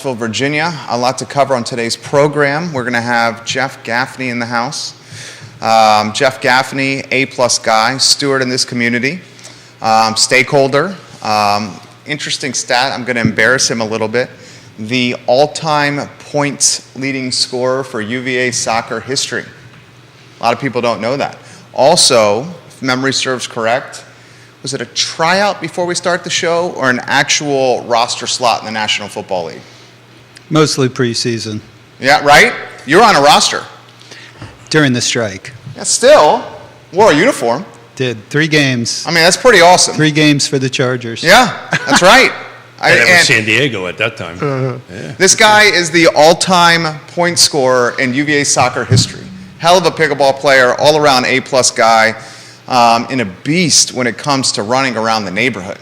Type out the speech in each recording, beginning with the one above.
Virginia. A lot to cover on today's program. We're going to have Jeff Gaffney in the house. Jeff Gaffney, A-plus guy, steward in this community, stakeholder. Interesting stat, I'm going to embarrass him a little bit. The all-time points leading scorer for UVA soccer history. A lot of people don't know that. Also, if memory serves correct, was it a tryout before we start the show or an actual roster slot in the National Football League? Mostly preseason. Yeah, right? You're on a roster. During the strike. Yeah, still, wore a uniform. Did 3 games. I mean, that's pretty awesome. 3 games for the Chargers. Yeah, that's right. That was San Diego at that time. Yeah. This guy is the all-time point scorer in UVA soccer history. Hell of a pickleball player, all-around A-plus guy, and a beast when it comes to running around the neighborhood.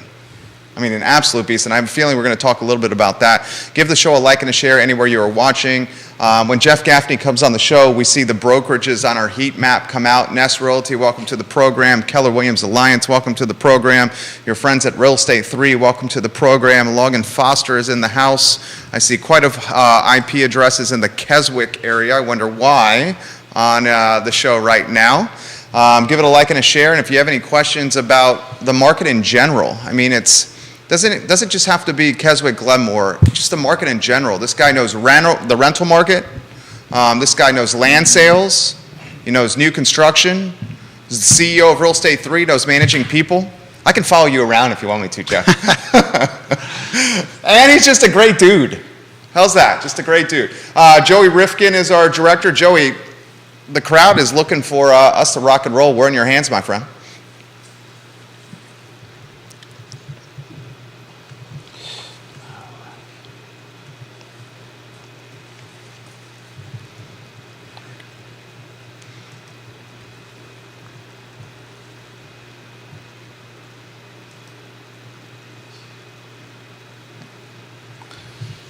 I mean, an absolute beast, and I have a feeling we're going to talk a little bit about that. Give the show a like and a share anywhere you are watching. When Jeff Gaffney comes on the show, we see the brokerages on our heat map come out. Nest Realty, welcome to the program. Keller Williams Alliance, welcome to the program. Your friends at Real Estate 3, welcome to the program. Logan Foster is in the house. I see quite a IP addresses in the Keswick area. I wonder why on the show right now. Give it a like and a share, and if you have any questions about the market in general, I mean, doesn't just have to be Keswick, Glenmore, just the market in general. This guy knows the rental market. This guy knows land sales. He knows new construction. He's the CEO of Real Estate 3, knows managing people. I can follow you around if you want me to, Jeff. And he's just a great dude. How's that? Just a great dude. Joey Rifkin is our director. Joey, the crowd is looking for us to rock and roll. We're in your hands, my friend.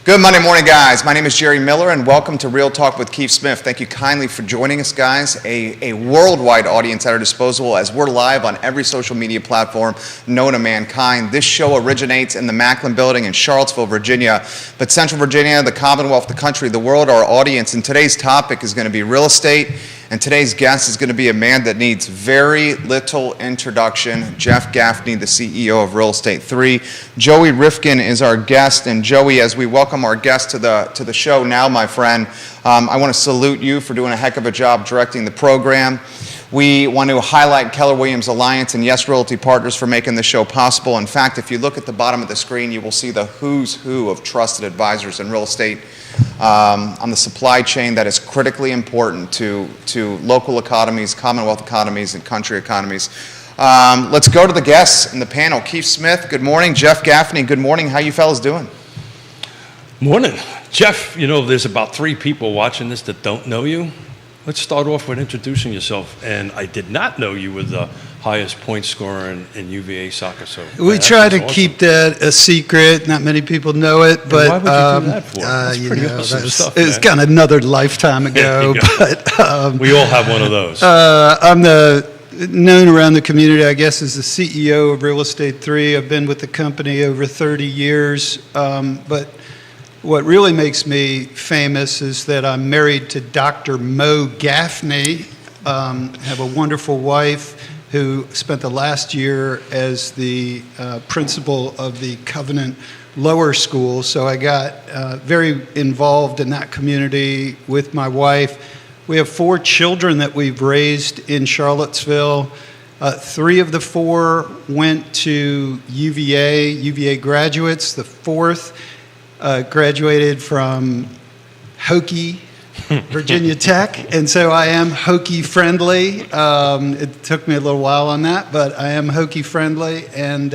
Good Monday morning, guys. My name is Jerry Miller, and welcome to Real Talk with Keith Smith. Thank you kindly for joining us, guys. A worldwide audience at our disposal as we're live on every social media platform known to mankind. This show originates in the Macklin Building in Charlottesville, Virginia. But Central Virginia, the Commonwealth, the country, the world, our audience. And today's topic is going to be real estate. And today's guest is going to be a man that needs very little introduction, Jeff Gaffney, the CEO of Real Estate 3. Joey Rifkin is our guest. And Joey, as we welcome our guest to the show now, my friend, I want to salute you for doing a heck of a job directing the program. We want to highlight Keller Williams Alliance and Yes Realty Partners for making the show possible. In fact, if you look at the bottom of the screen, you will see the who's who of trusted advisors in real estate on the supply chain that is critically important to local economies, Commonwealth economies, and country economies. Let's go to the guests in the panel. Keith Smith, good morning. Jeff Gaffney, good morning. How you fellas doing? Morning. Jeff, you know, there's about 3 people watching this that don't know you. Let's start off with introducing yourself. And I did not know you were the highest point scorer in UVA soccer. So we try to keep that a secret. Not many people know it, but why would you do that for? That's pretty awesome stuff, it's kind of another lifetime ago. But we all have one of those. I'm known around the community, I guess, as the CEO of Real Estate 3. I've been with the company over 30 years, but what really makes me famous is that I'm married to Dr. Mo Gaffney. Have a wonderful wife who spent the last year as the principal of the Covenant Lower School. So I got very involved in that community with my wife. We have 4 children that we've raised in Charlottesville. 3 of the 4 went to UVA graduates. The 4th graduated from Hokie, Virginia Tech, and so I am Hokie friendly. It took me a little while on that, but I am Hokie friendly, and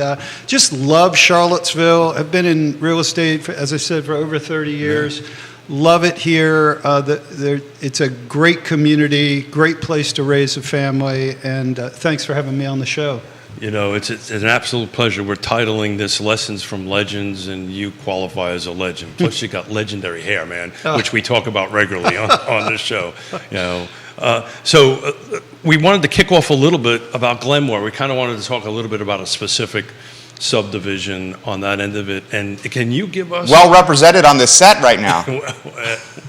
just love Charlottesville. I've been in real estate, as I said, for over 30 years. Yeah. Love it here. It's a great community, great place to raise a family, and thanks for having me on the show. You know, it's an absolute pleasure. We're titling this Lessons from Legends, and you qualify as a legend. Plus, you got legendary hair, man, which we talk about regularly on this show. You know, so we wanted to kick off a little bit about Glenmore. We kind of wanted to talk a little bit about a specific subdivision on that end of it. And can you give us Well represented on this set right now.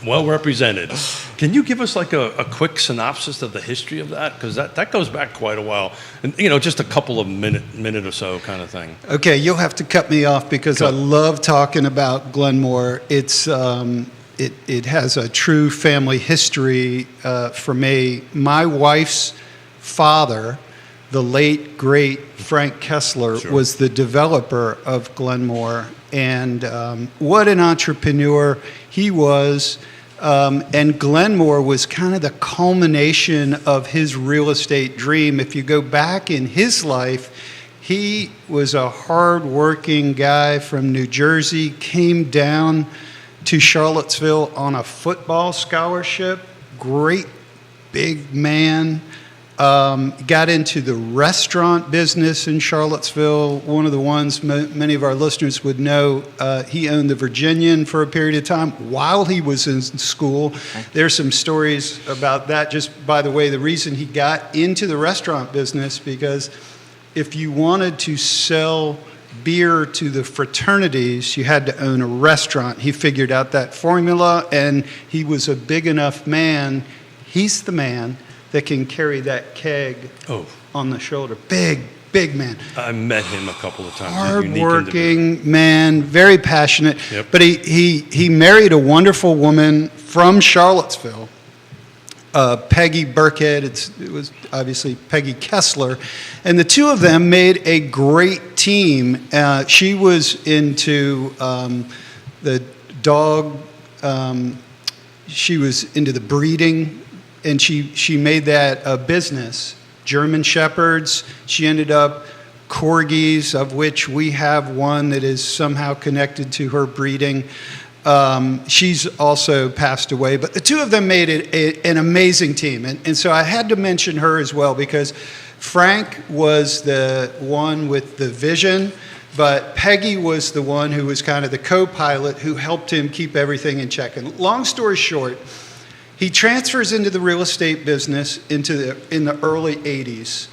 well represented? Can you give us like a quick synopsis of the history of that? Because that goes back quite a while, and just a couple of minute or so kind of thing. Okay, you'll have to cut me off because I love talking about Glenmore. It's it has a true family history for me. My wife's father, the late great Frank Kessler, Sure. was the developer of Glenmore, and what an entrepreneur he was. And Glenmore was kind of the culmination of his real estate dream. If you go back in his life, he was a hard-working guy from New Jersey, came down to Charlottesville on a football scholarship, great big man, got into the restaurant business in Charlottesville. One of the ones many of our listeners would know, he owned the Virginian for a period of time while he was in school. There's some stories about that. Just by the way, the reason he got into the restaurant business, because if you wanted to sell beer to the fraternities, you had to own a restaurant. He figured out that formula, and he was a big enough man. He's the man that can carry that keg on the shoulder. Big, big man. I met him a couple of times. He's a unique individual. Hard-working man, very passionate. Yep. But he married a wonderful woman from Charlottesville, Peggy Burkhead. It was obviously Peggy Kessler. And the two of them made a great team. She was into the dog. She was into the breeding. And she made that a business. German Shepherds. She ended up Corgis, of which we have one that is somehow connected to her breeding. She's also passed away. But the two of them made it an amazing team. And so I had to mention her as well, because Frank was the one with the vision, but Peggy was the one who was kind of the co-pilot who helped him keep everything in check. And long story short, he transfers into the real estate business in the early 80s.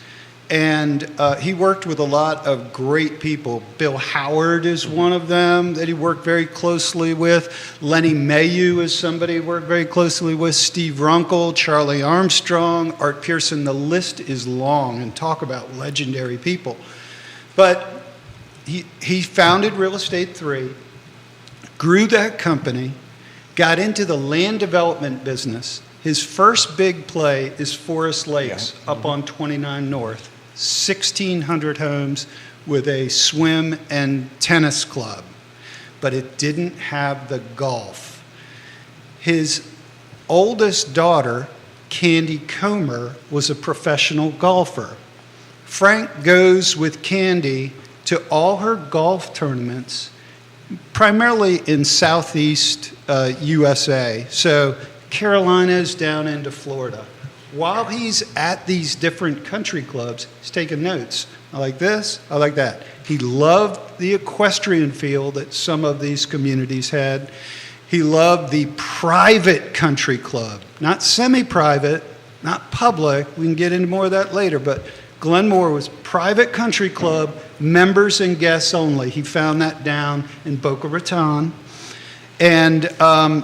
And he worked with a lot of great people. Bill Howard is one of them that he worked very closely with. Lenny Mayhew is somebody he worked very closely with. Steve Runkle, Charlie Armstrong, Art Pearson. The list is long, and talk about legendary people. But he founded Real Estate 3, grew that company, got into the land development business. His first big play is Forest Lakes up on 29 North. 1,600 homes with a swim and tennis club. But it didn't have the golf. His oldest daughter, Candy Comer, was a professional golfer. Frank goes with Candy to all her golf tournaments, primarily in Southeast USA. So Carolinas down into Florida. While he's at these different country clubs, he's taking notes. I like this, I like that. He loved the equestrian field that some of these communities had. He loved the private country club, not semi-private, not public. We can get into more of that later, but Glenmore was private country club, members and guests only. He found that down in Boca Raton. And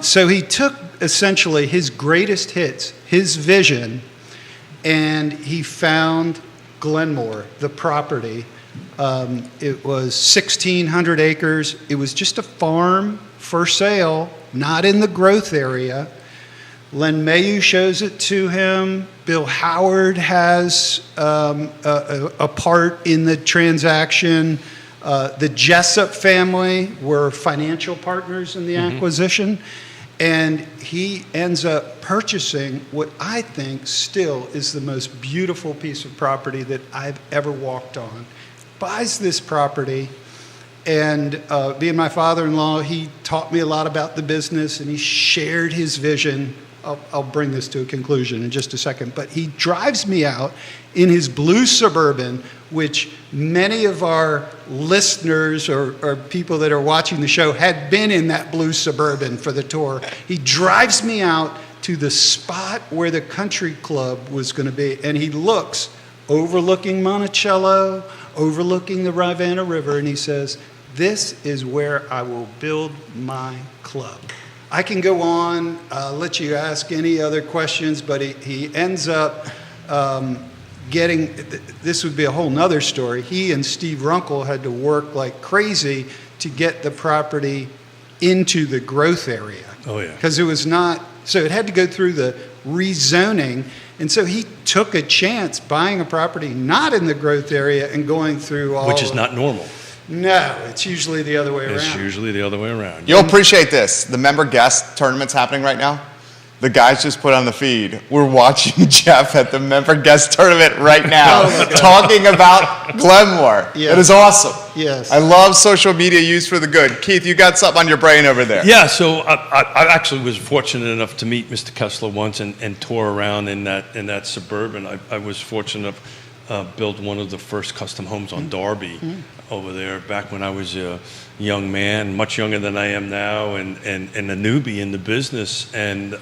so he took essentially his greatest hits, his vision, and he found Glenmore, the property. It was 1,600 acres. It was just a farm for sale, not in the growth area. Len Mayhew shows it to him. Bill Howard has a part in the transaction. The Jessup family were financial partners in the acquisition. And he ends up purchasing what I think still is the most beautiful piece of property that I've ever walked on. Buys this property, and being my father-in-law, he taught me a lot about the business, and he shared his vision. I'll bring this to a conclusion in just a second. But he drives me out in his blue Suburban, which many of our listeners or people that are watching the show had been in that blue Suburban for the tour. He drives me out to the spot where the country club was going to be, and he looks overlooking Monticello, overlooking the Rivanna River, and he says, "This is where I will build my club." I can go on, let you ask any other questions, but he ends up getting, this would be a whole nother story. He and Steve Runkle had to work like crazy to get the property into the growth area. Oh, yeah. Because it was not, so it had to go through the rezoning. And so he took a chance buying a property not in the growth area and going through all. Which is not normal. No, it's usually the other way around. It's usually the other way around. You'll appreciate this. The member guest tournament's happening right now. The guys just put on the feed. We're watching Jeff at the member guest tournament right now, talking about Glenmore. Yes. It is awesome. Yes. I love social media used for the good. Keith, you got something on your brain over there. Yeah, so I actually was fortunate enough to meet Mr. Kessler once and tour around in that Suburban. I was fortunate enough build one of the first custom homes on Darby over there back when I was a young man, much younger than I am now, and a newbie in the business. And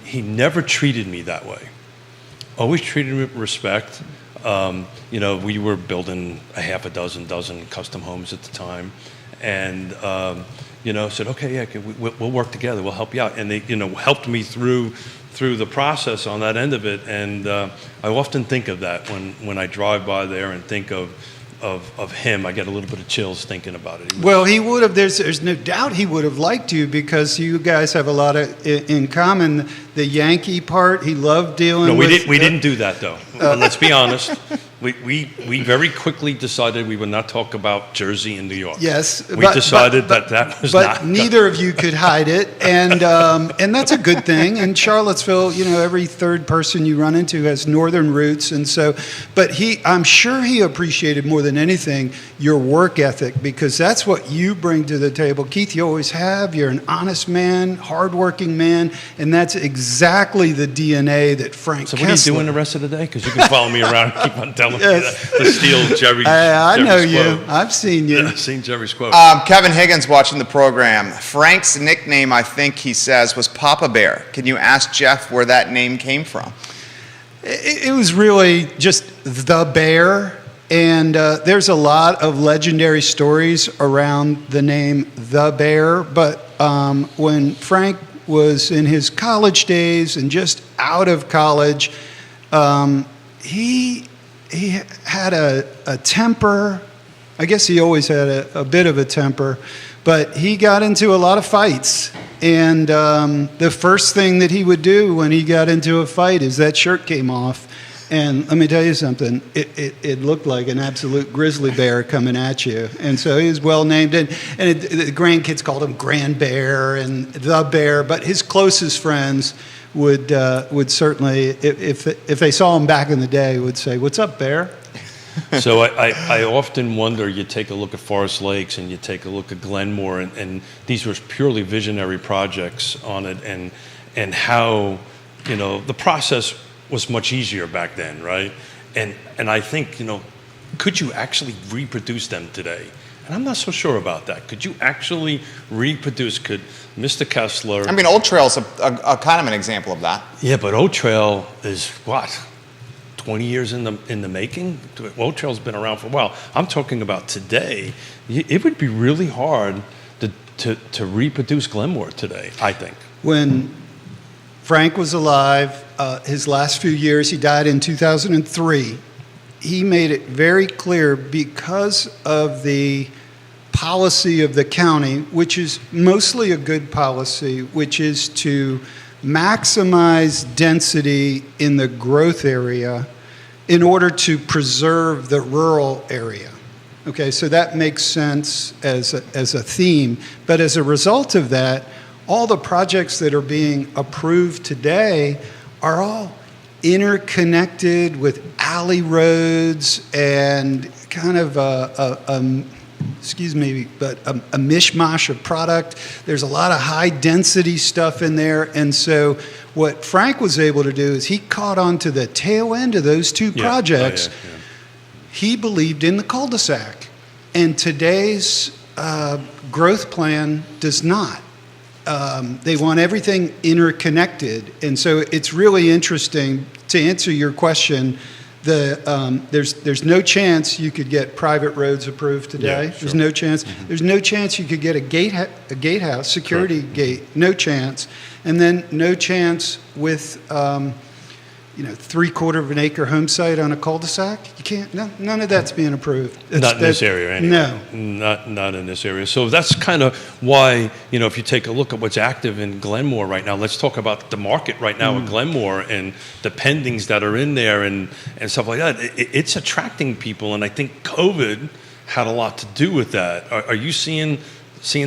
he never treated me that way. Always treated me with respect. We were building a half a dozen custom homes at the time, and said, okay, yeah, we'll work together. We'll help you out, and they helped me through the process on that end of it. And I often think of that when I drive by there and think of him. I get a little bit of chills thinking about it. Well, he would have. There's no doubt he would have liked you because you guys have a lot in common. The Yankee part, he loved dealing with. No, we didn't do that though. Let's be honest. We very quickly decided we would not talk about Jersey and New York. Yes, we decided that was but not. Neither of you could hide it, and that's a good thing. In Charlottesville, every third person you run into has northern roots, and so. But I'm sure he appreciated more than anything your work ethic because that's what you bring to the table, Keith. You always have. You're an honest man, hardworking man, and that's exactly the DNA that Frank. So what are you doing the rest of the day? Because you can follow me around and keep on telling me that, to steal Jerry's. I know Jerry's you. quote. I've seen you. I've seen Jerry's quote. Kevin Higgins watching the program. Frank's nickname, I think he says, was Papa Bear. Can you ask Jeff where that name came from? It was really just the bear. And there's a lot of legendary stories around the name The Bear. But when Frank was in his college days and just out of college, he had a temper. I guess he always had a bit of a temper. But he got into a lot of fights. And the first thing that he would do when he got into a fight is that shirt came off. And let me tell you something, it looked like an absolute grizzly bear coming at you. And so he was well named. And the grandkids called him Grand Bear and The Bear. But his closest friends would certainly, if they saw him back in the day, would say, "What's up, Bear?" So I often wonder, you take a look at Forest Lakes and you take a look at Glenmore, and these were purely visionary projects on it, and how, the process was much easier back then, right? And I think, could you actually reproduce them today? And I'm not so sure about that. Could you actually reproduce? Could Mr. Kessler? I mean, Old Trail's a kind of an example of that. Yeah, but Old Trail is what? 20 years in the making? Old Trail's been around for a while. I'm talking about today. It would be really hard to reproduce Glenmore today, I think. When Frank was alive, his last few years, he died in 2003. He made it very clear, because of the policy of the county, which is mostly a good policy, which is to maximize density in the growth area in order to preserve the rural area. Okay, so that makes sense as a theme. But as a result of that, all the projects that are being approved today are all interconnected with alley roads and kind of a mishmash of product. There's a lot of high density stuff in there. And so what Frank was able to do is he caught on to the tail end of those two projects. He believed in the cul-de-sac. And today's growth plan does not. They want everything interconnected. And so it's really interesting, to answer your question, There's no chance you could get private roads approved today. Yeah, sure. There's no chance. There's no chance you could get a gatehouse, security gate. No chance. And then no chance with 3/4 of an acre home site on a cul-de-sac. You can't. No, none of that's being approved. Not in this area, anyway. No. Not in this area. So that's kind of why, if you take a look at what's active in Glenmore right now, let's talk about the market right now in Glenmore and the pendings that are in there and stuff like that. It's attracting people, and I think COVID had a lot to do with that. Are you seeing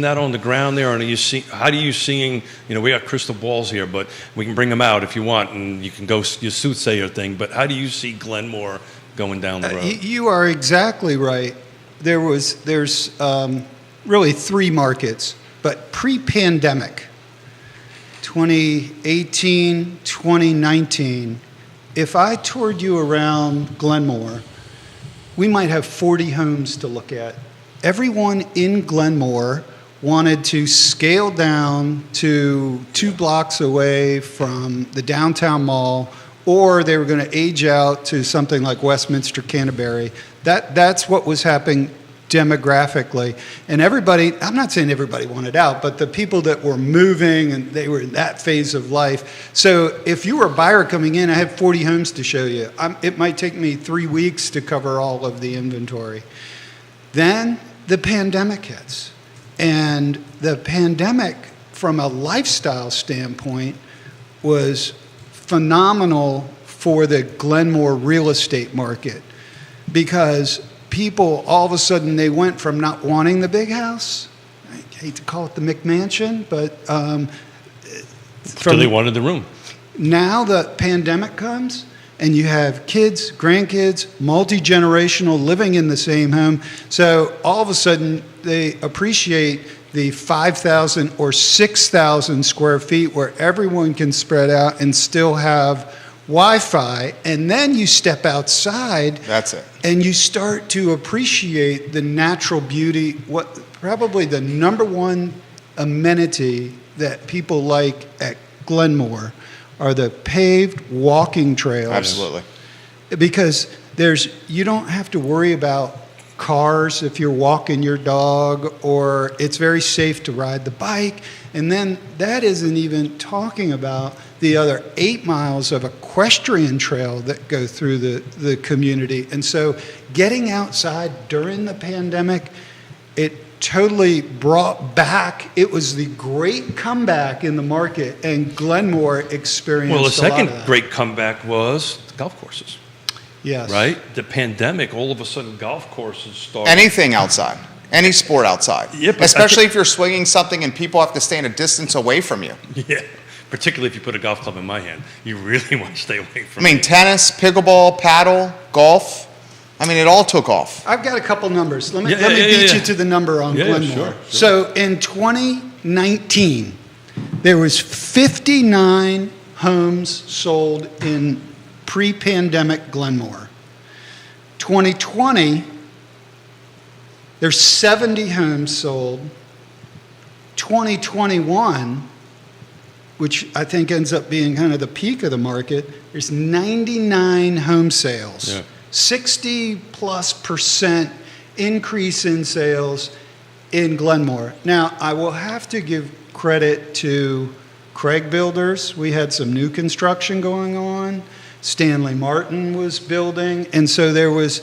that on the ground there, and how do you seeing? We got crystal balls here, but we can bring them out if you want, and you can go your soothsayer thing. But how do you see Glenmore going down the road? You are exactly right. There's really three markets, but pre-pandemic, 2018, 2019, if I toured you around Glenmore, we might have 40 homes to look at. Everyone in Glenmore wanted to scale down to 2 blocks away from the downtown mall, or they were going to age out to something like Westminster, Canterbury. That's what was happening demographically. And everybody, I'm not saying everybody wanted out, but the people that were moving, and they were in that phase of life. So if you were a buyer coming in, I have 40 homes to show you. It might take me 3 weeks to cover all of the inventory. Then the pandemic hits. And the pandemic, from a lifestyle standpoint, was phenomenal for the Glenmore real estate market, because people, all of a sudden, they went from not wanting the big house, I hate to call it the McMansion, but So they wanted the room. now the pandemic comes, and you have kids, grandkids, multi-generational living in the same home. So all of a sudden, they appreciate the 5,000 or 6,000 square feet where everyone can spread out and still have Wi-Fi. And then you step outside. That's it. And you start to appreciate the natural beauty. What probably the number one amenity that people like at Glenmore are the paved walking trails. Absolutely. Because you don't have to worry about cars if you're walking your dog, or it's very safe to ride the bike. And then that isn't even talking about the other 8 miles of equestrian trail that go through the community. And so getting outside during the pandemic, it totally brought back, it was the great comeback in the market, and Glenmore experienced Well, the a lot second of that. great comeback was the golf courses, Yes. right? The pandemic, all of a sudden, golf courses started. Anything outside, any sport outside. Yeah, but especially if you're swinging something and people have to stand a distance away from you. Yeah, particularly if you put a golf club in my hand, you really want to stay away I from mean, it. tennis, pickleball, paddle, golf. I mean, it all took off. I've got a couple numbers. Let me Yeah, beat yeah. you to the number on Yeah, Glenmore. sure. So in 2019, there was 59 homes sold in pre-pandemic Glenmore. 2020, there's 70 homes sold. 2021, which I think ends up being kind of the peak of the market, there's 99 home sales. Yeah. 60+% increase in sales in Glenmore. Now, I will have to give credit to Craig Builders. We had some new construction going on. Stanley Martin was building. And so there was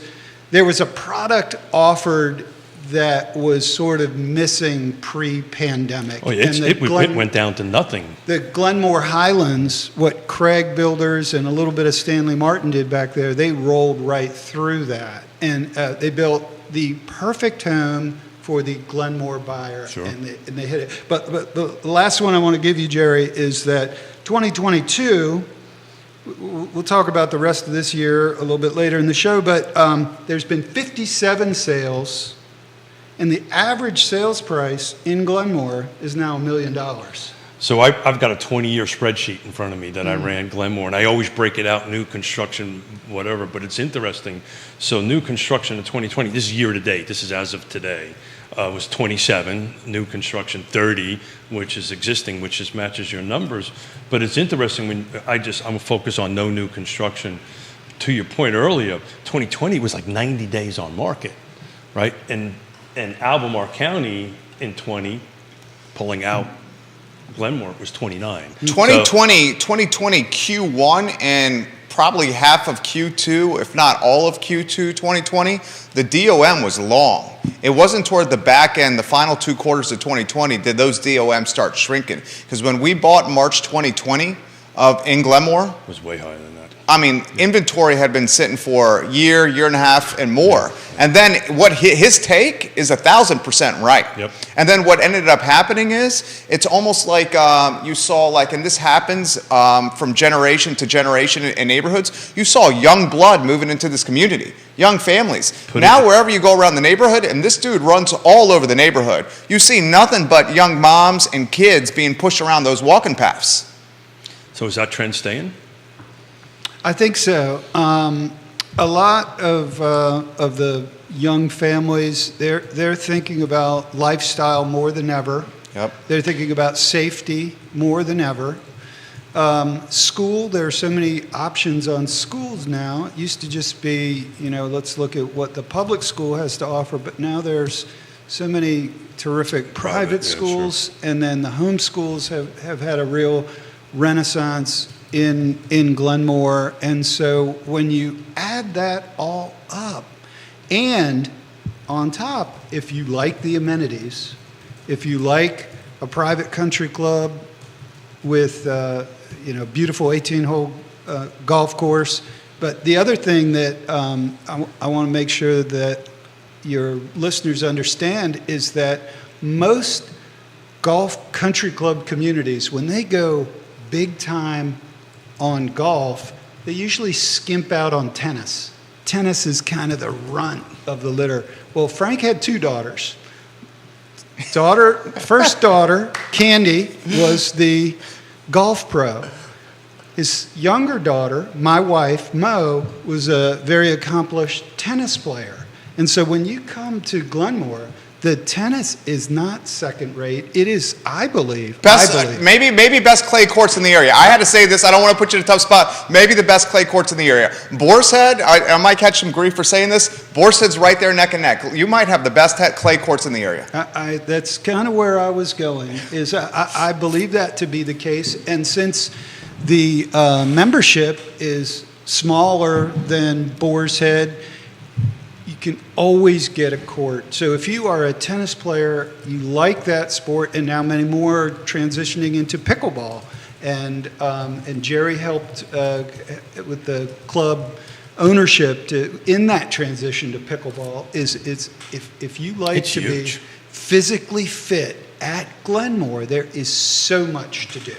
a product offered that was sort of missing pre-pandemic. Oh, yeah, And the it went down to nothing. The Glenmore Highlands, what Craig Builders and a little bit of Stanley Martin did back there, they rolled right through that. And they built the perfect home for the Glenmore buyer. Sure. And they hit it. But the last one I want to give you, Jerry, is that 2022, we'll talk about the rest of this year a little bit later in the show, but there's been 57 sales. And the average sales price in Glenmore is now $1 million. So I've got a 20-year spreadsheet in front of me that I ran Glenmore, and I always break it out, new construction, whatever, but it's interesting. So new construction in 2020, this is year to date, this is as of today, was 27, new construction 30, which is existing, which just matches your numbers. But it's interesting when I'm focused on no new construction. to your point earlier, 2020 was like 90 days on market, right? And Albemarle County in 20, pulling out Glenmore, was 29. 2020 Q1 and probably half of Q2, if not all of Q2 2020, the DOM was long. It wasn't toward the back end, the final 2 quarters of 2020, did those DOM start shrinking. Because when we bought March 2020 in Glenmore, It was way higher than that. I mean, inventory had been sitting for a year and a half and more. And then what his take is 1,000% right. Yep. And then what ended up happening is, it's almost like you saw, like, and this happens from generation to generation in neighborhoods, you saw young blood moving into this community, young families. Now wherever you go around the neighborhood, and this dude runs all over the neighborhood, you see nothing but young moms and kids being pushed around those walking paths. So is that trend staying? I think so. A lot of the young families, they're thinking about lifestyle more than ever. Yep. They're thinking about safety more than ever. School, there are so many options on schools now. It used to just be, let's look at what the public school has to offer, but now there's so many terrific private schools, and then the home schools have had a real renaissance in Glenmore. And so when you add that all up, and on top, if you like the amenities, if you like a private country club with beautiful 18-hole golf course, but the other thing that I want to make sure that your listeners understand is that most golf country club communities, when they go big time on golf, they usually skimp out on tennis. Tennis is kind of the runt of the litter. Well, Frank had 2 daughters. First daughter, Candy, was the golf pro. His younger daughter, my wife, Mo, was a very accomplished tennis player. And so when you come to Glenmore, the tennis is not second rate. It is, I believe. Maybe best clay courts in the area. I had to say this. I don't want to put you in a tough spot. Maybe the best clay courts in the area. Boar's Head, I might catch some grief for saying this. Boar's Head's right there neck and neck. You might have the best clay courts in the area. That's kind of where I was going, is I believe that to be the case. And since the membership is smaller than Boar's Head, you can always get a court. So if you are a tennis player, you like that sport, and now many more are transitioning into pickleball. And Jerry helped with the club ownership in that transition to pickleball. Is if you like to be physically fit at Glenmore, there is so much to do.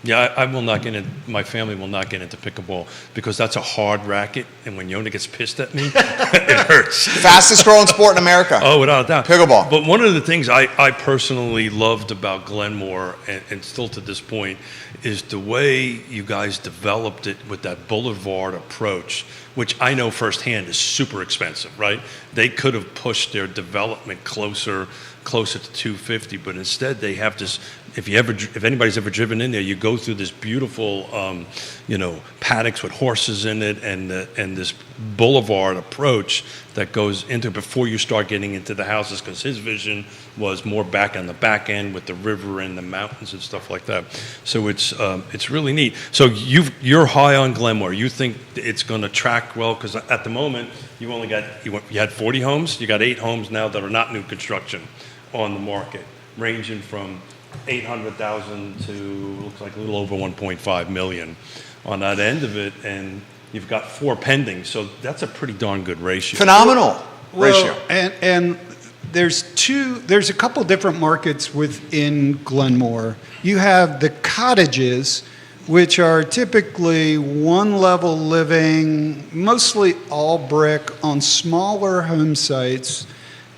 Yeah, I will not get in. My family will not get into pickleball because that's a hard racket, and when Yona gets pissed at me, it hurts. Fastest growing sport in America. Oh, without a doubt. Pickleball. But one of the things I personally loved about Glenmore, and still to this point, is the way you guys developed it with that boulevard approach, which I know firsthand is super expensive, right? They could have pushed their development closer to 250, but instead they have this. If anybody's ever driven in there, you go through this beautiful, paddocks with horses in it, and this boulevard approach that goes into before you start getting into the houses, because his vision was more back on the back end with the river and the mountains and stuff like that. So it's really neat. So you're high on Glenmore. You think it's going to track well, because at the moment you had 40 homes. You got 8 homes now that are not new construction on the market, ranging from 800,000 to looks like a little over 1.5 million on that end of it, and you've got 4 pending, so that's a pretty darn good ratio. Phenomenal ratio. And there's a couple different markets within Glenmore. You have the cottages, which are typically one-level living, mostly all brick on smaller home sites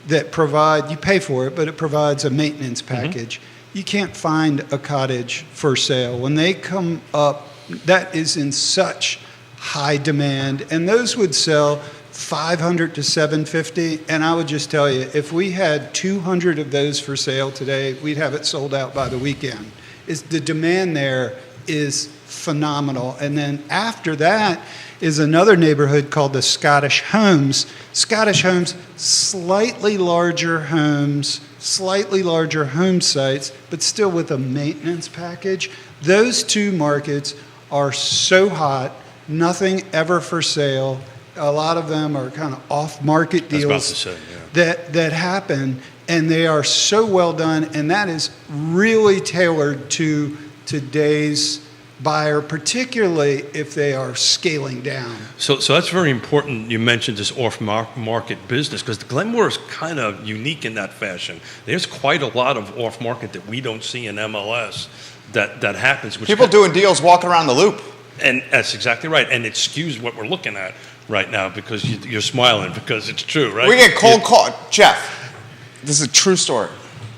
that provide, you pay for it, but it provides a maintenance package. You can't find a cottage for sale. When they come up, that is in such high demand, and those would sell 500 to 750. And I would just tell you, if we had 200 of those for sale today, we'd have it sold out by the weekend. The demand there is phenomenal. And then after that is another neighborhood called the Scottish Homes. Scottish Homes, slightly larger homes, slightly larger home sites, but still with a maintenance package. Those two markets are so hot, nothing ever for sale. A lot of them are kind of off-market deals I was about to say, yeah. that happen, and they are so well done, and that is really tailored to today's buyer, particularly if they are scaling down. So that's very important. You mentioned this off-market business because Glenmore is kind of unique in that fashion. There's quite a lot of off-market that we don't see in MLS that happens. Which People doing deals walking around the loop. And that's exactly right. And it skews what we're looking at right now because you're smiling because it's true, right? We get cold call. Jeff, this is a true story.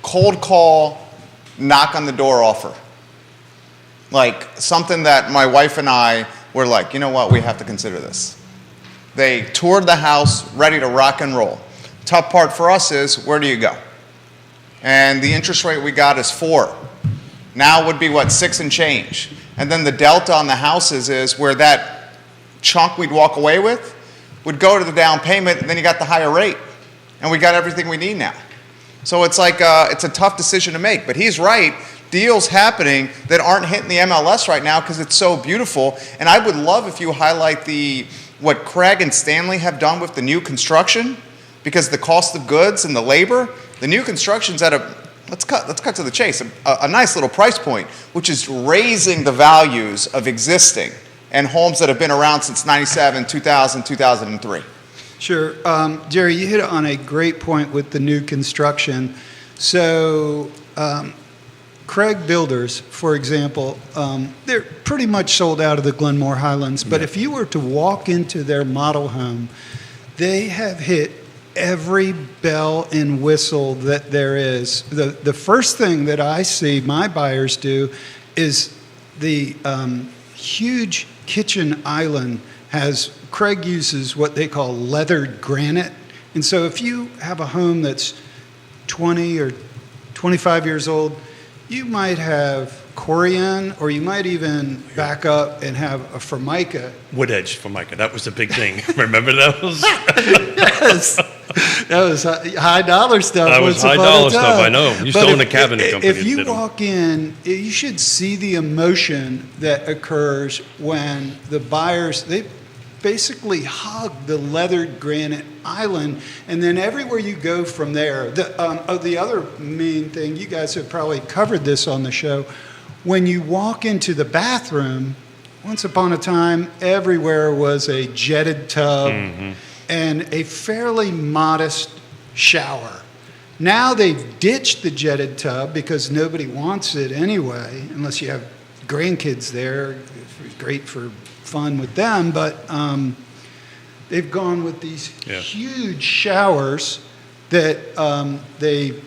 Cold call, knock on the door offer. Like something that my wife and I were like, you know what, we have to consider this. They toured the house, ready to rock and roll. Tough part for us is, where do you go? And the interest rate we got is 4. Now would be what, 6 and change. And then the delta on the houses is where that chunk we'd walk away with would go to the down payment, and then you got the higher rate. And we got everything we need now. So it's like, it's a tough decision to make. But he's right. Deals happening that aren't hitting the MLS right now because it's so beautiful. And I would love if you highlight what Craig and Stanley have done with the new construction, because the cost of goods and the labor, the new construction's at let's cut to the chase, a nice little price point, which is raising the values of existing and homes that have been around since 97, 2000, 2003. Sure. Jerry, you hit on a great point with the new construction. So Craig Builders, for example, they're pretty much sold out of the Glenmore Highlands, but if you were to walk into their model home, they have hit every bell and whistle that there is. The first thing that I see my buyers do is the huge kitchen island Craig uses what they call leathered granite. And so if you have a home that's 20 or 25 years old, you might have Corian, or you might even back up and have a Formica. Wood edge Formica. That was the big thing. Remember those? Yes. That was high dollar stuff. That was high dollar stuff, I know. You still own a cabinet company. If you walk in, you should see the emotion that occurs when the buyers, they basically hug the leathered granite island, and then everywhere you go from there. The other main thing, you guys have probably covered this on the show, when you walk into the bathroom, once upon a time, everywhere was a jetted tub and a fairly modest shower. Now they've ditched the jetted tub because nobody wants it anyway, unless you have grandkids there. It's great for fun with them, but they've gone with these huge showers that they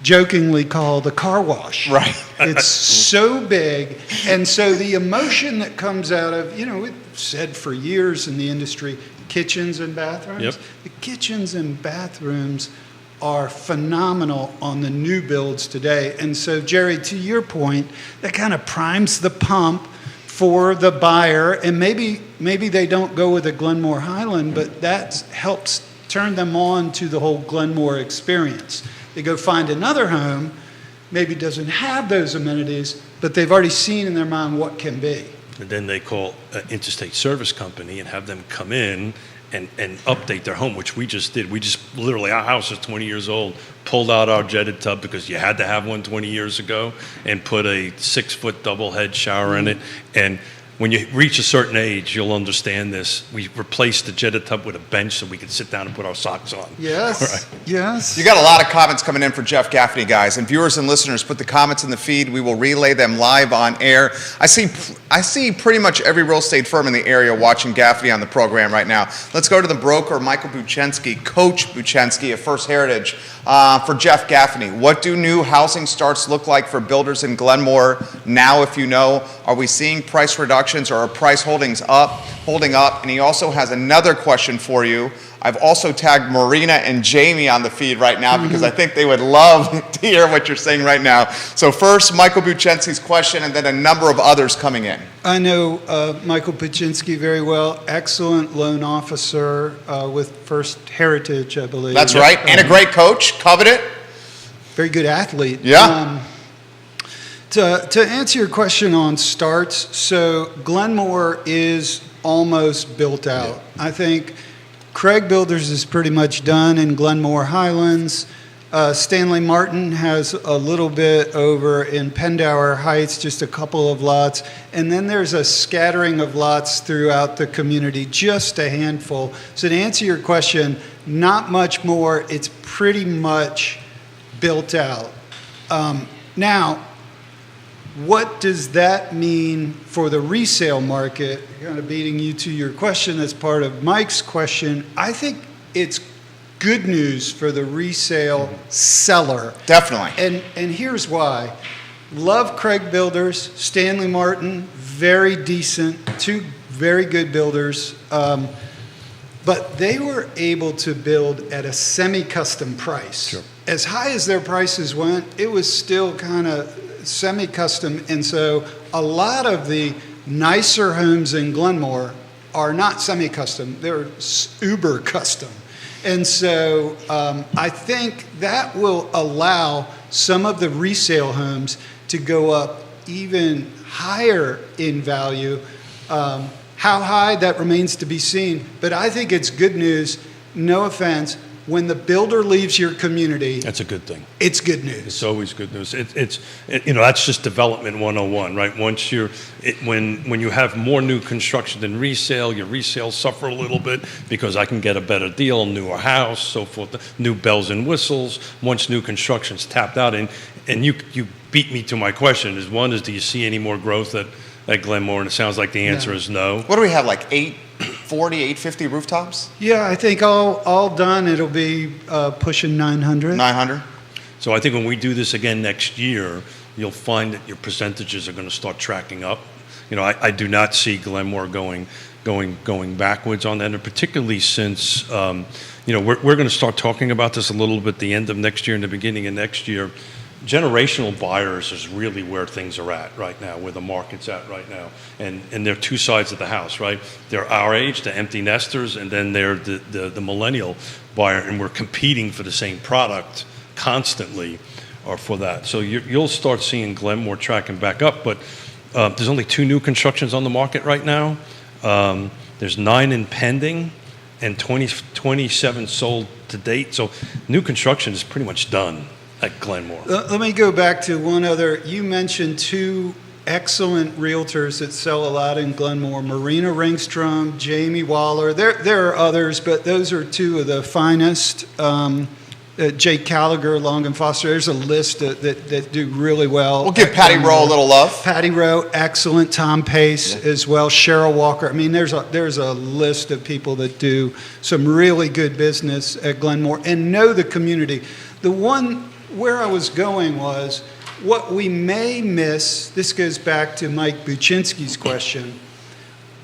jokingly call the car wash. Right. It's so big, and so the emotion that comes out of, we've said for years in the industry, kitchens and bathrooms. Yep. The kitchens and bathrooms are phenomenal on the new builds today. And so, Jerry, to your point, that kind of primes the pump for the buyer, and maybe they don't go with a Glenmore Highland, but that helps turn them on to the whole Glenmore experience. They go find another home, maybe doesn't have those amenities, but they've already seen in their mind what can be. And then they call an interstate service company and have them come in and update their home, which we just did. We just literally, our house is 20 years old, pulled out our jetted tub because you had to have one 20 years ago, and put a 6-foot double head shower in it. And when you reach a certain age, you'll understand this. We replaced the jetted tub with a bench so we could sit down and put our socks on. Yes, Right. yes. You got a lot of comments coming in for Jeff Gaffney, guys. And viewers and listeners, put the comments in the feed. We will relay them live on air. I see pretty much every real estate firm in the area watching Gaffney on the program right now. Let's go to the broker, Michael Buchensky, Coach Buchensky of First Heritage. For Jeff Gaffney, what do new housing starts look like for builders in Glenmore now, if you know? Are we seeing price reductions, or are price holding up? And he also has another question for you. I've also tagged Marina and Jamie on the feed right now because I think they would love to hear what you're saying right now. So first, Michael Buczynski's question, and then a number of others coming in. I know Michael Buczynski very well. Excellent loan officer with First Heritage, I believe. That's right, and a great coach, coveted. Very good athlete. Yeah. To answer your question on starts, so Glenmore is almost built out. Yeah. I think Craig Builders is pretty much done in Glenmore Highlands. Stanley Martin has a little bit over in Pendower Heights, just a couple of lots. And then there's a scattering of lots throughout the community, just a handful. So to answer your question, not much more. It's pretty much built out. Now, what does that mean for the resale market? Kind of beating you to your question as part of Mike's question. I think it's good news for the resale seller. Definitely. And here's why. Love Craig Builders, Stanley Martin, very decent, two very good builders. But they were able to build at a semi-custom price. Sure. As high as their prices went, it was still kind of semi-custom. And so a lot of the nicer homes in Glenmore are not semi-custom, they're uber custom. And so I think that will allow some of the resale homes to go up even higher in value. How high, that remains to be seen. But I think it's good news, no offense, when the builder leaves your community, That's a good thing. it's good news. It's always good news. That's just development 101, right? When you have more new construction than resale, your resales suffer a little bit because I can get a better deal, newer house, so forth, new bells and whistles. Once new construction's tapped out, and you beat me to my question. Do you see any more growth at Glenmore? And it sounds like the answer is no. What do we have, like 840, 850 rooftops? Yeah, I think all done, it'll be pushing 900. 900? So I think when we do this again next year, you'll find that your percentages are going to start tracking up. I do not see Glenmore going backwards on that, and particularly since we're going to start talking about this a little bit at the end of next year and the beginning of next year. Generational buyers is really where things are at right now, where the market's at right now. And there are two sides of the house, right? They're our age, the empty nesters, and then they're the millennial buyer, and we're competing for the same product constantly or for that. So you'll start seeing Glenmore tracking back up, but there's only 2 new constructions on the market right now. There's 9 in pending and 27 sold to date. So new construction is pretty much done at Glenmore. Let me go back to one other. You mentioned 2 excellent realtors that sell a lot in Glenmore, Marina Ringstrom, Jamie Waller. There are others, but those are 2 of the finest. Jake Gallagher, Long and Foster. There's a list that do really well. We'll give Patty Rowe a little love. Patty Rowe, excellent. Tom Pace as well. Cheryl Walker. I mean, there's a list of people that do some really good business at Glenmore and know the community. The one where I was going was what we may miss. This goes back to Mike Buczynski's question.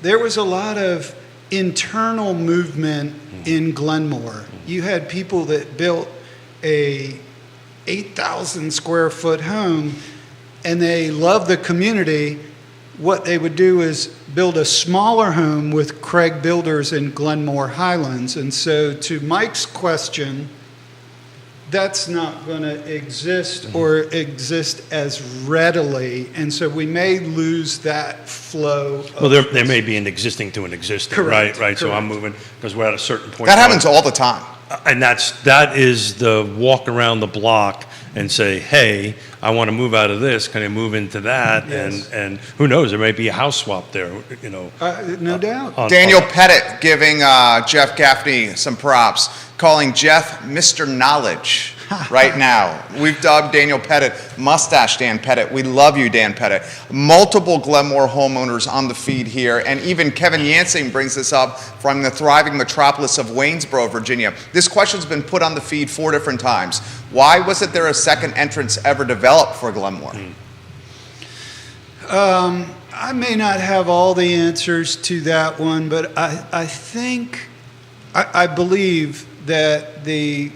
There was a lot of internal movement in Glenmore. You had people that built a 8,000 square foot home and they loved the community. What they would do is build a smaller home with Craig Builders in Glenmore Highlands. And so to Mike's question, that's not going to exist or exist as readily. And so we may lose that flow. Well, there may be an existing to an existing, Correct, right? So correct. I'm moving because we're at a certain point. That happens all the time. And that is the walk around the block and say, hey, I want to move out of this. Can I move into that? Yes. And who knows? There may be a house swap there. No doubt. Daniel Pettit giving Jeff Gaffney some props, calling Jeff Mr. Knowledge right now. We've dubbed Daniel Pettit Mustache Dan Pettit. We love you, Dan Pettit. Multiple Glenmore homeowners on the feed here, and even Kevin Yancing brings this up from the thriving metropolis of Waynesboro, Virginia. This question's been put on the feed 4 different times. Why wasn't there a second entrance ever developed for Glenmore? I may not have all the answers to that one, but I think I believe that the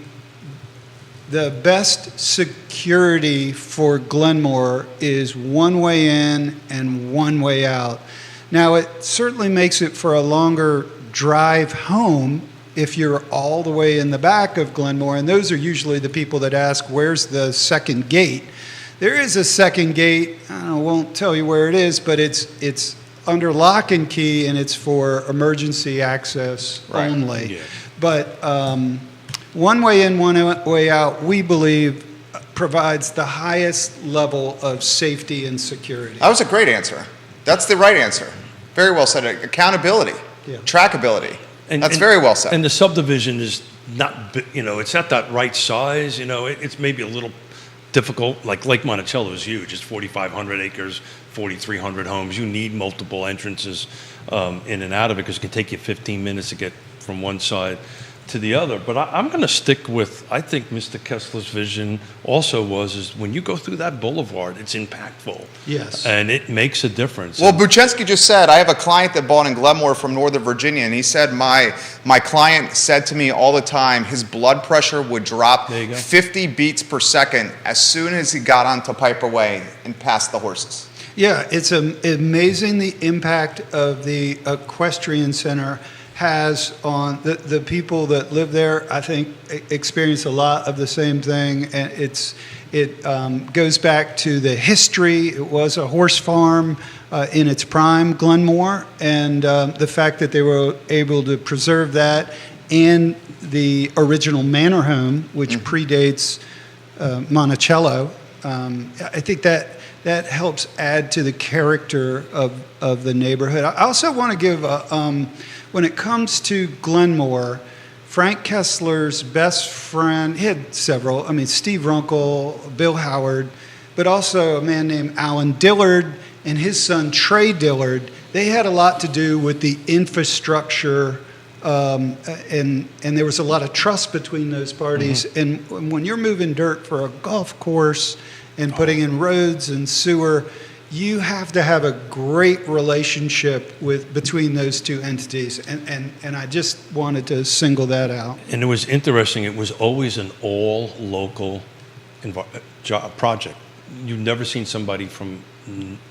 best security for Glenmore is one way in and one way out. Now, it certainly makes it for a longer drive home if you're all the way in the back of Glenmore, and those are usually the people that ask, where's the second gate? There is a second gate. I won't tell you where it is, but it's under lock and key, and it's for emergency access only. Yeah. But one way in, one way out, we believe provides the highest level of safety and security. That was a great answer. That's the right answer. Very well said. Accountability, Yeah. trackability. That's very well said. And the subdivision is not, it's not that right size. It's maybe a little difficult. Like Lake Monticello is huge. It's 4,500 acres, 4,300 homes. You need multiple entrances in and out of it because it can take you 15 minutes to get from one side to the other. But I'm going to stick with, I think Mr. Kessler's vision also is when you go through that boulevard, it's impactful. Yes. And it makes a difference. Well, Buchensky just said, I have a client that bought in Glenmore from Northern Virginia, and he said my client said to me all the time his blood pressure would drop There you go. 50 beats per second as soon as he got onto Piper Way and passed the horses. Yeah, it's amazing the impact of the equestrian center has on the people that live there. I think experience a lot of the same thing, and it goes back to the history. It was a horse farm in its prime, Glenmore, and the fact that they were able to preserve that and the original manor home, which predates Monticello. I think that helps add to the character of the neighborhood. I also want to give when it comes to Glenmore, Frank Kessler's best friend, he had several, Steve Runkle, Bill Howard, but also a man named Alan Dillard and his son Trey Dillard. They had a lot to do with the infrastructure, and there was a lot of trust between those parties. Mm-hmm. And when you're moving dirt for a golf course and putting in roads and sewer, you have to have a great relationship between those two entities, and I just wanted to single that out. And it was interesting. It was always an all-local project. You've never seen somebody from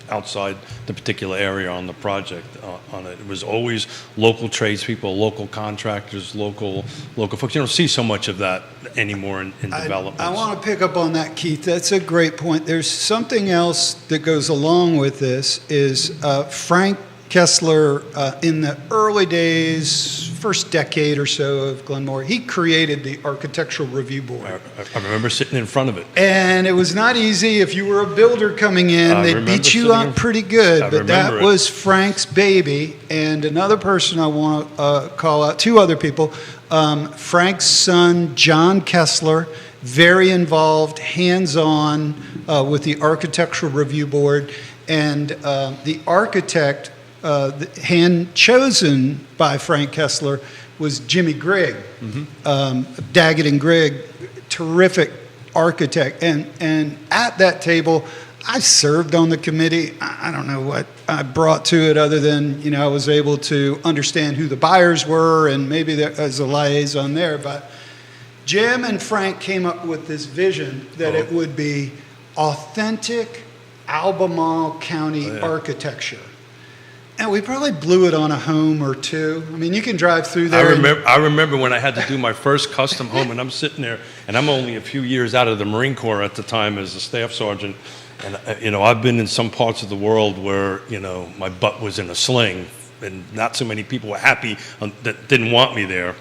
outside the particular area on the project on it. It was always local tradespeople, local contractors, local folks. You don't see so much of that anymore in developments. I want to pick up on that, Keith. That's a great point. There's something else that goes along with this is Frank Kessler, in the early days, first decade or so of Glenmore, he created the Architectural Review Board. I remember sitting in front of it. And it was not easy. If you were a builder coming in, they'd beat you up pretty good. But that was Frank's baby. And another person I want to call out, two other people, Frank's son, John Kessler, very involved, hands-on with the Architectural Review Board. And the architect hand chosen by Frank Kessler was Jimmy Grigg, Daggett and Grigg, terrific architect. And at that table, I served on the committee. I don't know what I brought to it other than, I was able to understand who the buyers were and maybe there as a liaison there. But Jim and Frank came up with this vision that it would be authentic Albemarle County architecture. And we probably blew it on a home or two. You can drive through there. I remember when I had to do my first custom home, and I'm sitting there, and I'm only a few years out of the Marine Corps at the time as a staff sergeant. And, I've been in some parts of the world where, my butt was in a sling, and not so many people were happy that didn't want me there.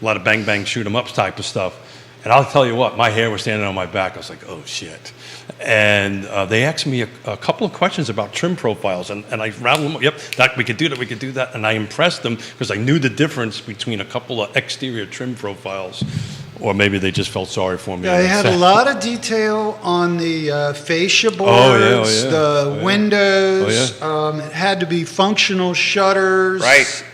A lot of bang, bang, shoot 'em up type of stuff. And I'll tell you what, my hair was standing on my back. I was like, oh, shit. And they asked me a couple of questions about trim profiles, and I rattled them up. Yep, we could do that. And I impressed them because I knew the difference between a couple of exterior trim profiles, or maybe they just felt sorry for me. Yeah, they had a lot of detail on the fascia boards, the windows. It had to be functional shutters. Right.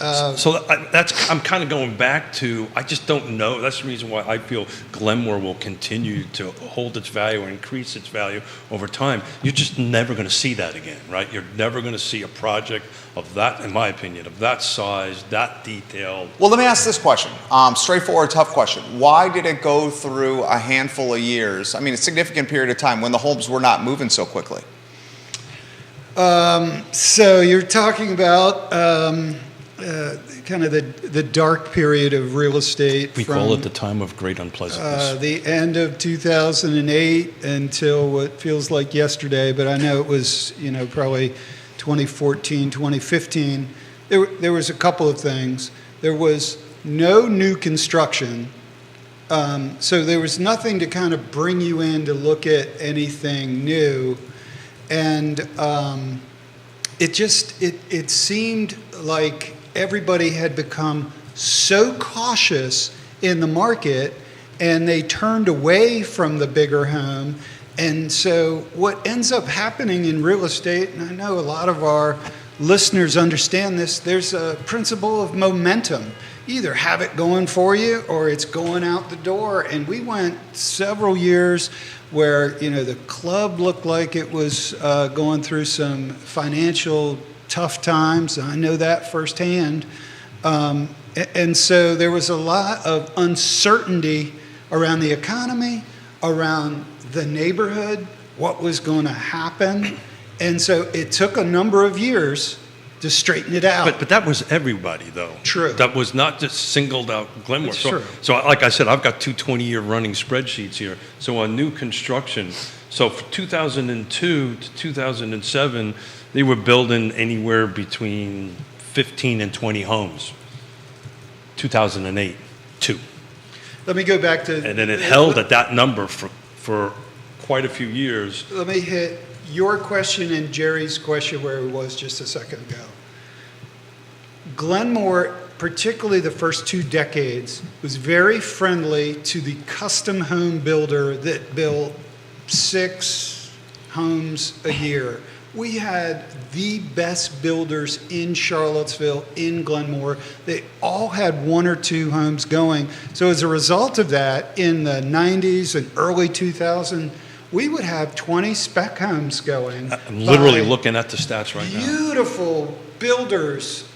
I'm kind of going back to, I just don't know. That's the reason why I feel Glenmore will continue to hold its value and increase its value over time. You're just never going to see that again, right? You're never going to see a project of that, in my opinion, of that size, that detailed. Well, let me ask this question. Straightforward, tough question. Why did it go through a handful of years, I mean, a significant period of time when the homes were not moving so quickly? So you're talking about kind of the dark period of real estate. We call it the time of great unpleasantness. The end of 2008 until what feels like yesterday, but I know it was, probably 2014, 2015. There was a couple of things. There was no new construction, so there was nothing to kind of bring you in to look at anything new. And it seemed like everybody had become so cautious in the market, and they turned away from the bigger home. And so what ends up happening in real estate, and I know a lot of our listeners understand this, there's a principle of momentum. Either have it going for you or it's going out the door. And we went several years where, the club looked like it was going through some financial tough times. I know that firsthand. And so there was a lot of uncertainty around the economy, around the neighborhood, what was going to happen. And so it took a number of years to straighten it out. But that was everybody, though. True. That was not just singled out Glenmore. That's true. So like I said, I've got two 20-year running spreadsheets here. So on new construction, so from 2002 to 2007, they were building anywhere between 15 and 20 homes. 2008, 2. Let me go back to... And then it held at that number for quite a few years. Let me hit your question and Jerry's question where it was just a second ago. Glenmore, particularly the first 2 decades, was very friendly to the custom home builder that built 6 homes a year. We had the best builders in Charlottesville, in Glenmore. They all had 1 or 2 homes going. So as a result of that, in the 90s and early 2000s, we would have 20 spec homes going. I'm literally looking at the stats right now. Beautiful builders.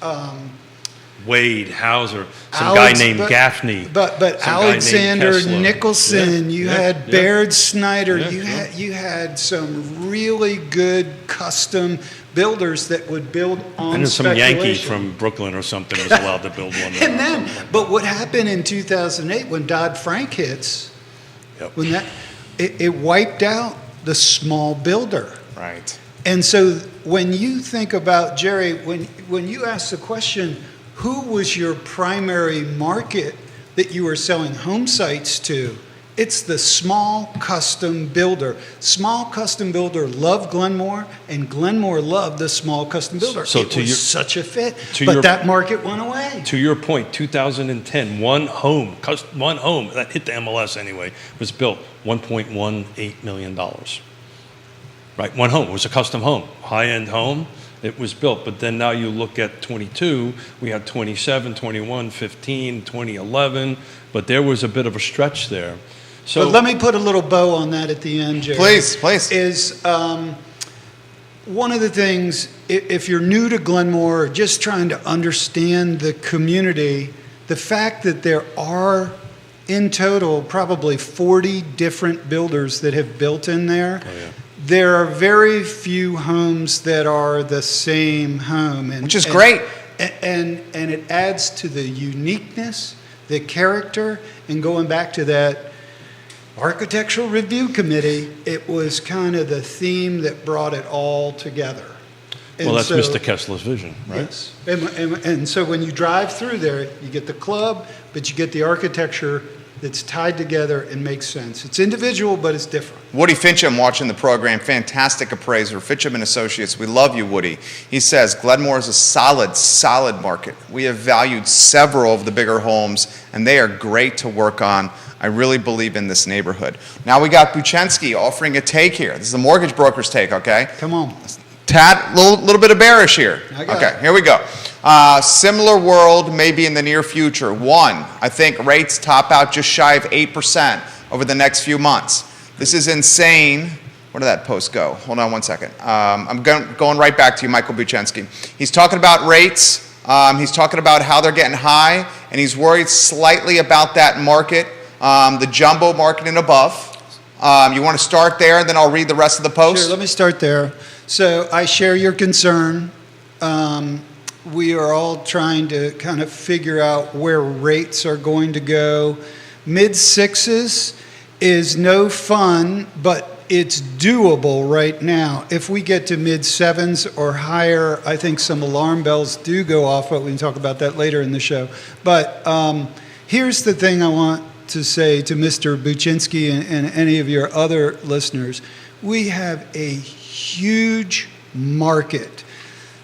Wade, Hauser, some guy named Gaffney. But Alexander Nicholson, you had Baird Snyder, you had some really good custom builders that would build on and some speculation. Yankee from Brooklyn or something was allowed to build one. And then, but what happened in 2008 when Dodd-Frank hits, when that it wiped out the small builder. Right. And so when you think about, Jerry, when you ask the question, who was your primary market that you were selling home sites to? It's the small custom builder. Small custom builder loved Glenmore, and Glenmore loved the small custom builder. So it was such a fit, but that market went away. To your point, 2010, one home that hit the MLS anyway was built, $1.18 million. Right, one home. It was a custom home, high-end home. It was built, but then now you look at 22, we had 27, 21, 15, 2011, but there was a bit of a stretch there. So but let me put a little bow on that at the end, Jerry. Please. Is one of the things, if you're new to Glenmore or just trying to understand the community, the fact that there are in total probably 40 different builders that have built in there. Oh, yeah. There are very few homes that are the same home. Which is great. And it adds to the uniqueness, the character, and going back to that Architectural Review Committee, it was kind of the theme that brought it all together. Well, that's Mr. Kessler's vision, right? Yes. And so when you drive through there, you get the club, but you get the architecture that's tied together and makes sense. It's individual, but it's different. Woody Fincham watching the program, fantastic appraiser, Fincham and Associates. We love you, Woody. He says, Glenmore is a solid market. We have valued several of the bigger homes, and they are great to work on. I really believe in this neighborhood. Now we got Buchensky offering a take here. This is the mortgage broker's take, okay? Come on. Little bit of bearish here. I got Okay, it. here we go. Similar world maybe in the near future. One, I think rates top out just shy of 8% over the next few months. This is insane. Where did that post go? Hold on one second. I'm going right back to you, Michael Buchenski. He's talking about rates. He's talking about how they're getting high, and he's worried slightly about that market, the jumbo market and above. You want to start there, and then I'll read the rest of the post? Sure, let me start there. So I share your concern. We are all trying to kind of figure out where rates are going to go. Mid-sixes is no fun, but it's doable right now. If we get to mid-sevens or higher, I think some alarm bells do go off, but we can talk about that later in the show. But here's the thing I want to say to Mr. Buchinski and any of your other listeners. We have a huge market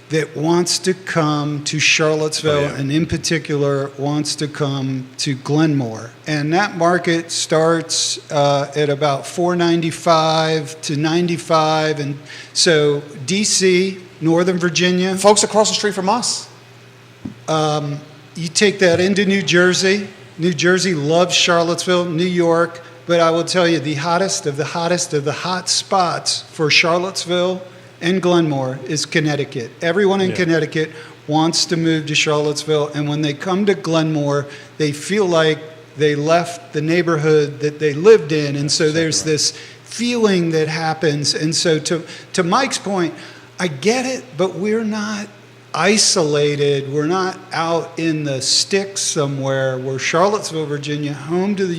that wants to come to Charlottesville, and in particular wants to come to Glenmore. And that market starts at about $495 to $95. And so DC, Northern Virginia. Folks across the street from us. You take that into New Jersey. New Jersey loves Charlottesville, New York. But I will tell you, the hottest of the hot spots for Charlottesville and Glenmore is Connecticut. Everyone in Connecticut wants to move to Charlottesville, and when they come to Glenmore, they feel like they left the neighborhood that they lived in, and so there's this feeling that happens. And so to Mike's point, I get it, but we're not isolated. We're not out in the sticks somewhere. We're Charlottesville, Virginia, home to the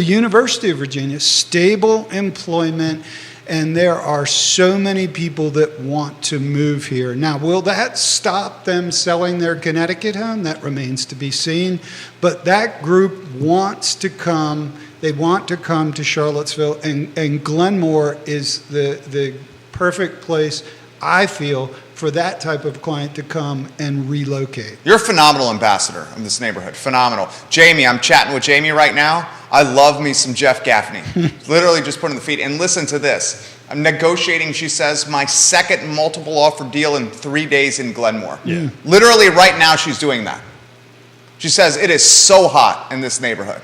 University of Virginia, stable employment. And there are so many people that want to move here. Now, will that stop them selling their Connecticut home? That remains to be seen. But that group wants to come. They want to come to Charlottesville. And Glenmore is the perfect place, I feel, for that type of client to come and relocate. You're a phenomenal ambassador of this neighborhood. Phenomenal. Jamie, I'm chatting with Jamie right now. I love me some Jeff Gaffney. Literally just putting the feet. And listen to this. I'm negotiating, she says, my second multiple offer deal in 3 days in Glenmore. Yeah. Literally right now she's doing that. She says it is so hot in this neighborhood.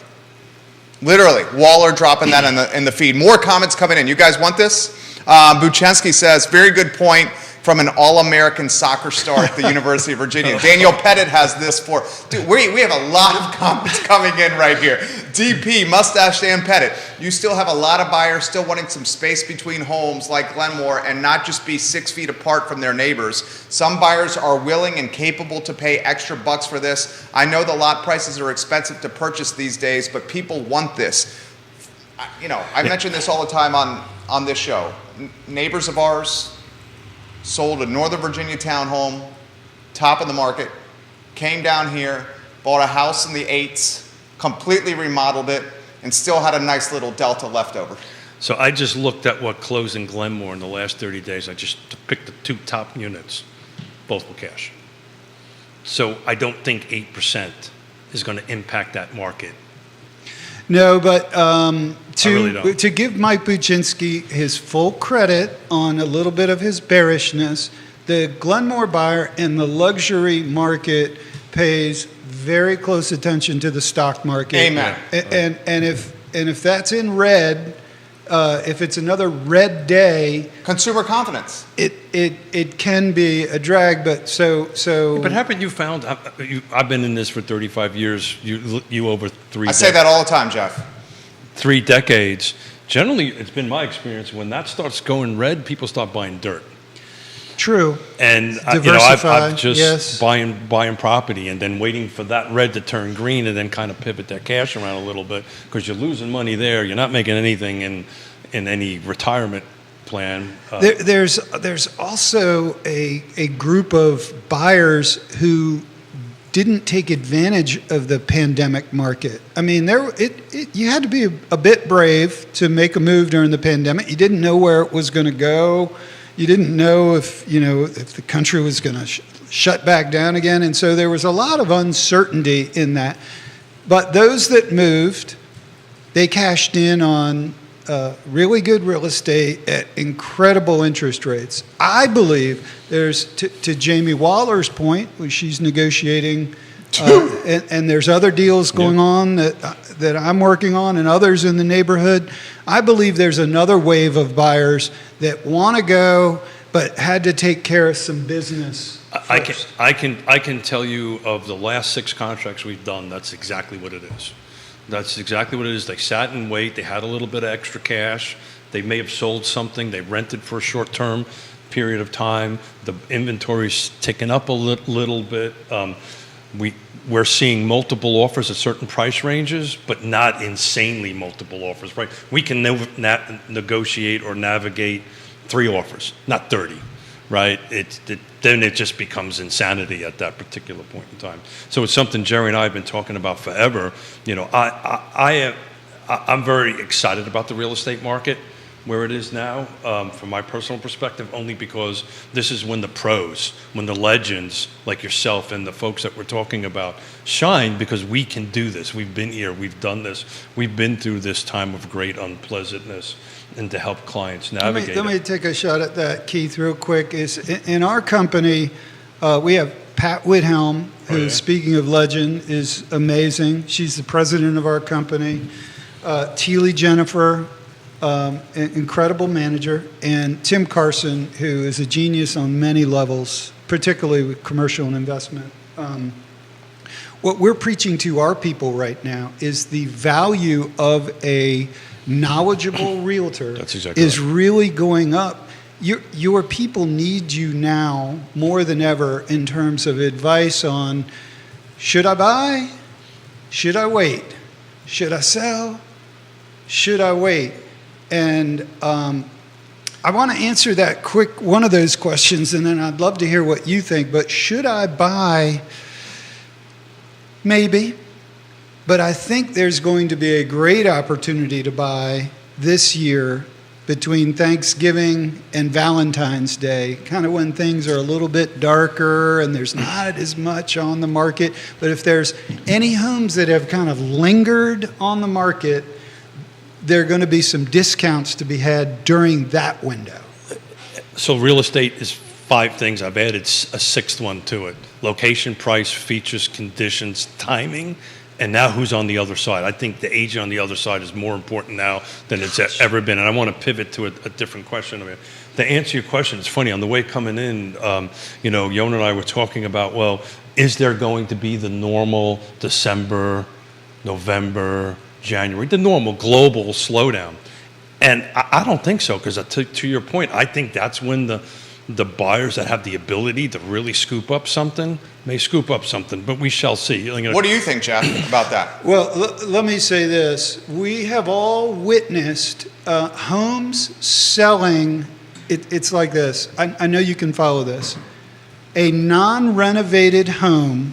Literally, Waller dropping that in the feed. More comments coming in. You guys want this? Buchenski says, very good point from an All-American soccer star at the University of Virginia. Daniel Pettit has this for, dude, we have a lot of comments coming in right here. DP, Mustache Dan Pettit, you still have a lot of buyers still wanting some space between homes like Glenmore and not just be 6 feet apart from their neighbors. Some buyers are willing and capable to pay extra bucks for this. I know the lot prices are expensive to purchase these days, but people want this. I mention this all the time on this show. Neighbors of ours sold a Northern Virginia townhome, top of the market, came down here, bought a house in the 8s, completely remodeled it, and still had a nice little delta left over. So I just looked at what closed in Glenmore in the last 30 days. I just picked the 2 top units. Both were cash. So I don't think 8% is going to impact that market. No, but really don't. to give Mike Buchinski his full credit on a little bit of his bearishness, the Glenmore buyer in the luxury market pays very close attention to the stock market. Amen. And if that's in red, if it's another red day, Consumer confidence. it can be a drag. But so. But haven't you found, I've been in this for 35 years, you over 3 I say that all the time, Jeff. 3 decades. Generally, it's been my experience, when that starts going red, people start buying dirt. True. And Diversify, I've just yes. buying property and then waiting for that red to turn green and then kind of pivot that cash around a little bit, because you're losing money there. You're not making anything in any retirement plan. There's also a group of buyers who didn't take advantage of the pandemic market. I mean, you had to be a bit brave to make a move during the pandemic. You didn't know where it was going to go. You didn't know if the country was going to shut back down again. And so there was a lot of uncertainty in that. But those that moved, they cashed in on really good real estate at incredible interest rates. I believe there's, to Jamie Waller's point, when she's negotiating, and there's other deals going on that I'm working on and others in the neighborhood. I believe there's another wave of buyers that want to go but had to take care of some business first. I can tell you of the last 6 contracts we've done, that's exactly what it is. That's exactly what it is. They sat and wait. They had a little bit of extra cash. They may have sold something. They rented for a short-term period of time. The inventory's ticking up a little bit. We're seeing multiple offers at certain price ranges, but not insanely multiple offers, right? We can negotiate or navigate 3 offers, not 30, right? Then it just becomes insanity at that particular point in time. So it's something Jerry and I have been talking about forever. You know, I'm very excited about the real estate market where it is now, from my personal perspective, only because this is when the pros, when the legends like yourself and the folks that we're talking about shine, because we can do this. We've been here, we've done this, we've been through this time of great unpleasantness, and to help clients navigate Let me take a shot at that, Keith, real quick. In our company, we have Pat Whithelm, who, speaking of legend, is amazing. She's the president of our company. Teely Jennifer, an incredible manager, and Tim Carson, who is a genius on many levels, particularly with commercial and investment. What we're preaching to our people right now is the value of a knowledgeable realtor. That's exactly is right. really going up. Your people need you now more than ever in terms of advice on, should I buy? Should I wait? Should I sell? Should I wait? And I want to answer that quick, one of those questions, and then I'd love to hear what you think. But should I buy? Maybe. But I think there's going to be a great opportunity to buy this year between Thanksgiving and Valentine's Day, kind of when things are a little bit darker and there's not as much on the market. But if there's any homes that have kind of lingered on the market, there are going to be some discounts to be had during that window. So real estate is 5 things. I've added a 6th one to it. Location, price, features, conditions, timing, and now who's on the other side. I think the agent on the other side is more important now than it's ever been. And I want to pivot to a different question. I mean, to answer your question, it's funny, on the way coming in, Yon and I were talking about, well, is there going to be the normal December, November, January, the normal global slowdown? And I don't think so, because to your point, I think that's when the buyers that have the ability to really scoop up something may scoop up something, but we shall see. What do you think, Jeff, about that? Well, let me say this. We have all witnessed homes selling. It's like this. I know you can follow this. A non-renovated home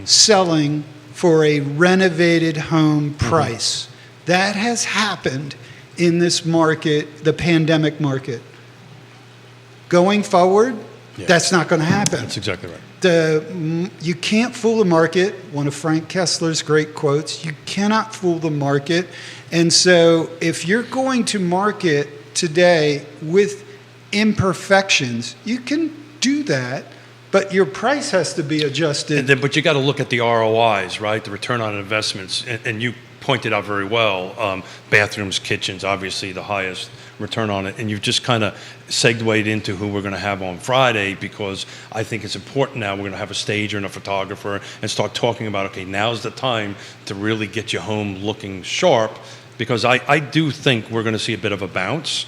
selling for a renovated home price. That has happened in this market, the pandemic market. Going forward, that's not going to happen. That's exactly right. You can't fool the market. One of Frank Kessler's great quotes, you cannot fool the market. And so if you're going to market today with imperfections, you can do that, but your price has to be adjusted. But you got to look at the ROIs, right? The return on investments. And you pointed out very well, bathrooms, kitchens, obviously the highest return on it. And you've just kind of segued into who we're going to have on Friday, because I think it's important now. We're going to have a stager and a photographer and start talking about, okay, now's the time to really get your home looking sharp, because I do think we're going to see a bit of a bounce.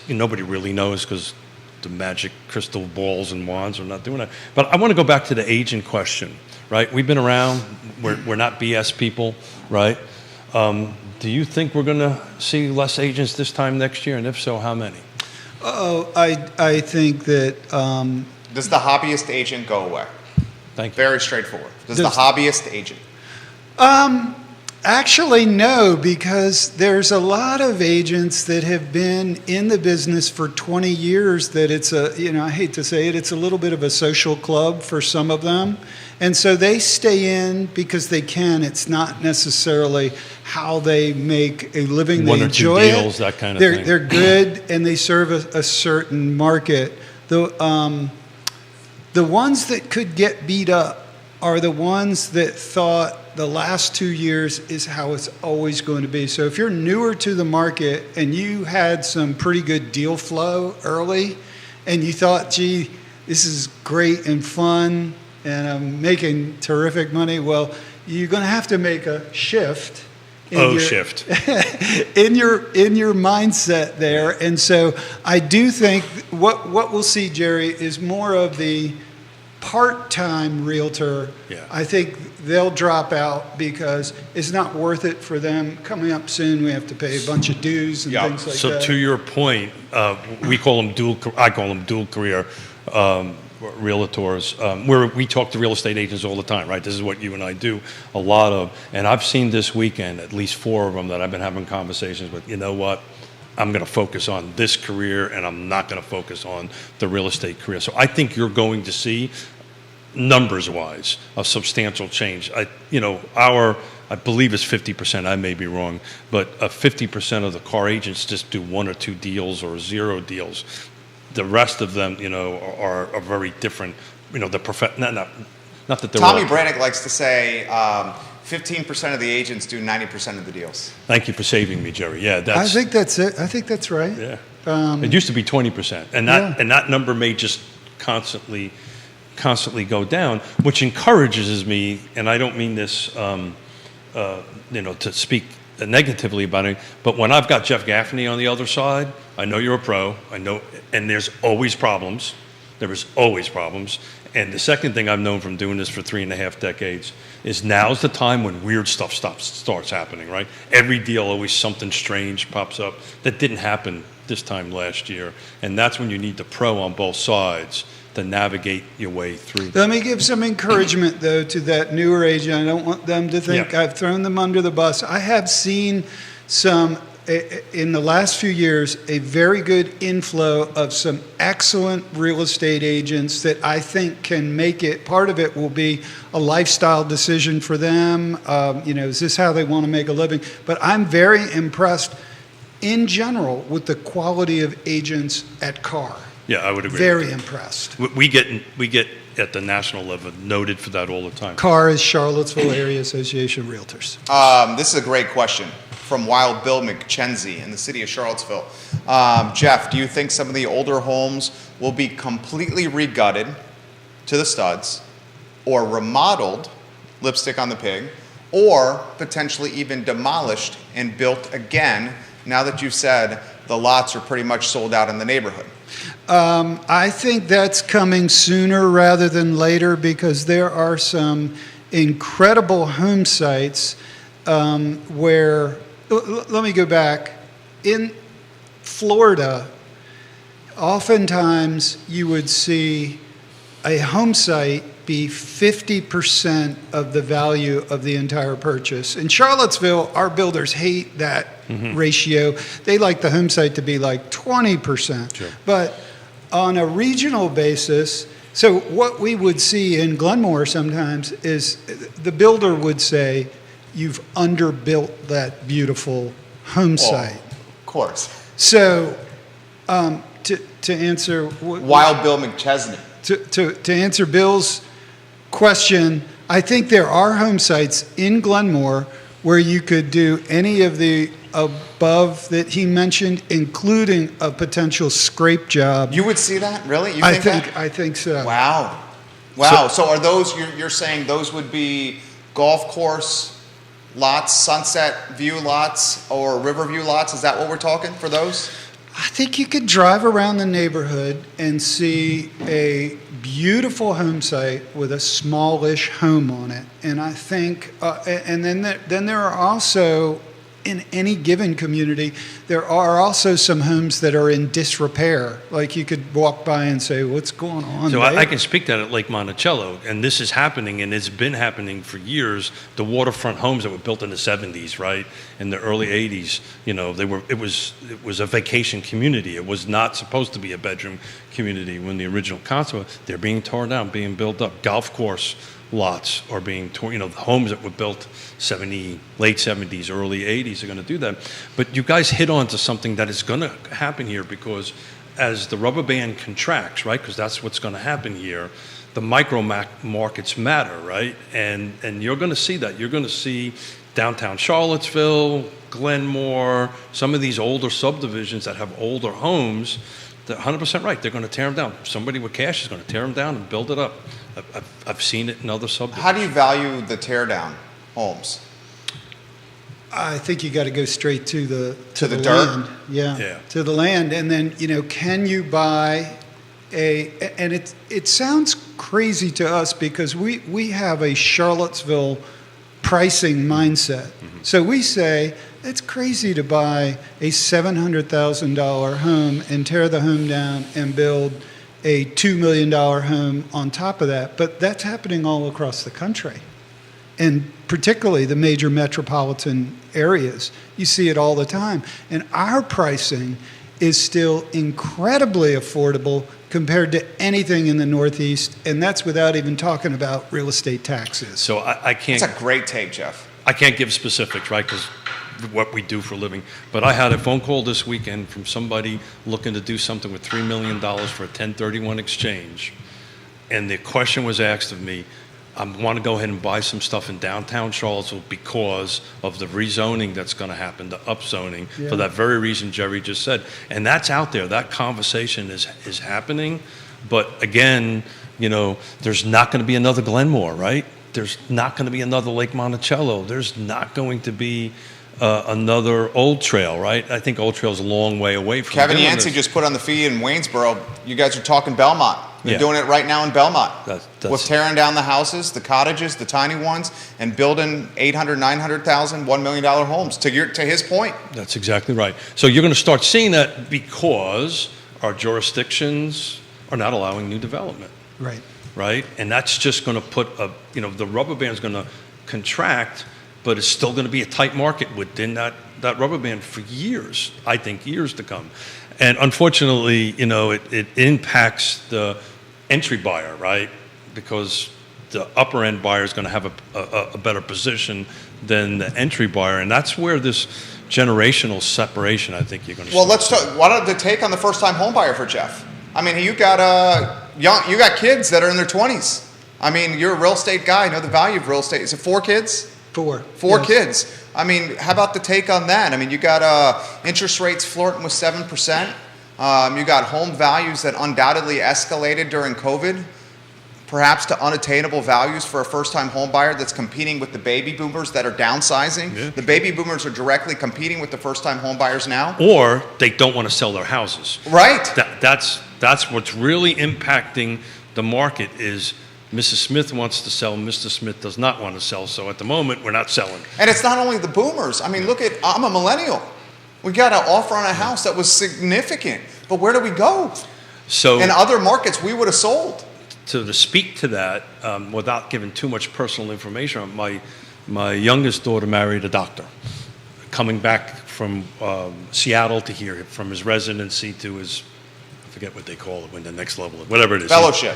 Nobody really knows, because the magic crystal balls and wands are not doing that. But I want to go back to the agent question, right? We've been around. We're not BS people, right? Do you think we're going to see less agents this time next year? And if so, how many? I think that... Does the hobbyist agent go away? Thank you. Very straightforward. Does the hobbyist agent? Actually, no, because there's a lot of agents that have been in the business for 20 years that it's I hate to say it, it's a little bit of a social club for some of them. And so they stay in because they can. It's not necessarily how they make a living. One They or two enjoy deals, it. that kind of they're, thing. They're good and they serve a certain market. The ones that could get beat up are the ones that thought the last 2 years is how it's always going to be. So if you're newer to the market and you had some pretty good deal flow early and you thought, gee, this is great and fun and I'm making terrific money, well, you're going to have to make a shift. Shift. in your mindset there. And so I do think what we'll see, Jerry, is more of the part-time realtor. Yeah. I think they'll drop out because it's not worth it for them. Coming up soon, we have to pay a bunch of dues and Yeah. things like So that. to your point, I call them dual career realtors, where we talk to real estate agents all the time, right? This is what you and I do a lot of. And I've seen this weekend at least 4 of them that I've been having conversations with. You know what? I'm going to focus on this career and I'm not going to focus on the real estate career. So I think you're going to see, numbers-wise, a substantial change. I believe it's 50%, I may be wrong, but 50% of the car agents just do 1 or 2 deals or 0 deals. The rest of them, are very different. Not that they're Tommy all- Brannick likes to say 15% of the agents do 90% of the deals. Thank you for saving me, Jerry. Yeah, I that's think that's it. I think that's right. yeah. It used to be 20%, and that number may just constantly go down, which encourages me. And I don't mean this, to speak negatively about it, but when I've got Jeff Gaffney on the other side, I know you're a pro. I know, and there's always problems. There is always problems. And the second thing I've known from doing this for 3.5 decades is now's the time when weird stuff starts happening, right? Every deal, always something strange pops up that didn't happen this time last year. And that's when you need the pro on both sides to navigate your way through. Let me give some encouragement, though, to that newer agent. I don't want them to think Yeah. I've thrown them under the bus. I have seen some, in the last few years, a very good inflow of some excellent real estate agents that I think can make it. Part of it will be a lifestyle decision for them. Is this how they want to make a living? But I'm very impressed, in general, with the quality of agents at Carr. Yeah, I would agree. Very impressed. We get at the national level noted for that all the time. Carr is Charlottesville Area Association of Realtors. This is a great question from Wild Bill McKenzie in the city of Charlottesville. Jeff, do you think some of the older homes will be completely regutted to the studs or remodeled, lipstick on the pig, or potentially even demolished and built again now that you've said the lots are pretty much sold out in the neighborhood? I think that's coming sooner rather than later because there are some incredible home sites where, let me go back. In Florida, oftentimes you would see a home site be 50% of the value of the entire purchase. In Charlottesville, our builders hate that ratio. They like the home site to be like 20%. Sure. But on a regional basis, so what we would see in Glenmore sometimes is the builder would say, you've underbuilt that beautiful home site. Of course. So to answer... Wild Bill McChesney. To answer Bill's question, I think there are home sites in Glenmore where you could do any of the above that he mentioned, including a potential scrape job. You would see that? Really? You I that? think so. Wow. Wow. So are those, you're saying those would be golf course lots, sunset view lots, or river view lots? Is that what we're talking for those? I think you could drive around the neighborhood and see a beautiful home site with a smallish home on it. And I think, and then there are also in any given community, there are also some homes that are in disrepair. Like you could walk by and say, what's going on So there? I can speak that at Lake Monticello, and this is happening, and it's been happening for years. The waterfront homes that were built in the 70s, right, in the early 80s, it was a vacation community. It was not supposed to be a bedroom community when the original concept was. They're being torn down, being built up. Golf course lots are being torn. The homes that were built late 70s, early 80s are going to do that. But you guys hit on to something that is going to happen here, because as the rubber band contracts, right, because that's what's going to happen here, the micro markets matter, right? And you're going to see that. You're going to see downtown Charlottesville, Glenmore, some of these older subdivisions that have older homes. They're 100% right. They're going to tear them down. Somebody with cash is going to tear them down and build it up. I've seen it in other subdivisions. How do you value the tear down homes? I think you got to go straight to the the dirt? land. Yeah, Yeah. to the land, and then can you buy and it sounds crazy to us because we have a Charlottesville pricing mindset. Mm-hmm. So we say it's crazy to buy a $700,000 home and tear the home down and build a $2 million home on top of that, but that's happening all across the country. And particularly the major metropolitan areas. You see it all the time. And our pricing is still incredibly affordable compared to anything in the Northeast, and that's without even talking about real estate taxes. So I can't. That's a great take, Jeff. I can't give specifics, right, because what we do for a living. But I had a phone call this weekend from somebody looking to do something with $3 million for a 1031 exchange. And the question was asked of me, I want to go ahead and buy some stuff in downtown Charlottesville because of the rezoning that's going to happen, the upzoning, Yeah. for that very reason Jerry just said. And that's out there. That conversation is happening. But again, there's not going to be another Glenmore, right? There's not going to be another Lake Monticello. There's not going to be another Old Trail, right? I think Old Trail's a long way away from Kevin doing Yancey this. just put on the feed in Waynesboro. You guys are talking Belmont. They're Yeah. doing it right now in Belmont. That's- With tearing down the houses, the cottages, the tiny ones, and building 800, 900,000, $1 million homes. To his point. That's exactly right. So you're going to start seeing that because our jurisdictions are not allowing new development, Right. right? And that's just going to put the rubber band's going to contract, but it's still going to be a tight market within that rubber band for years, I think years to come. And unfortunately, it impacts the entry buyer, right? Because the upper end buyer is going to have a better position than the entry buyer. And that's where this generational separation, I think you're going to Well, see. let's talk. Why don't the take on the first-time home buyer for Jeff? I mean, you got you got kids that are in their 20s. I mean, you're a real estate guy. You know the value of real estate. Is it 4 kids? Four Four Yes. kids. I mean, how about the take on that? I mean, you got interest rates flirting with 7%. You got home values that undoubtedly escalated during COVID, perhaps to unattainable values for a first-time home buyer that's competing with the baby boomers that are downsizing. Yeah. The baby boomers are directly competing with the first-time home buyers now. Or they don't want to sell their houses. Right. That's what's really impacting the market is Mrs. Smith wants to sell, Mr. Smith does not want to sell. So at the moment, we're not selling. And it's not only the boomers. I mean, I'm a millennial. We got an offer on a house that was significant. But where do we go? So In other markets, we would have sold. to speak to that, without giving too much personal information, my youngest daughter married a doctor, coming back from Seattle to here, from his residency to his, I forget what they call it, when the next level, whatever it is. Fellowship.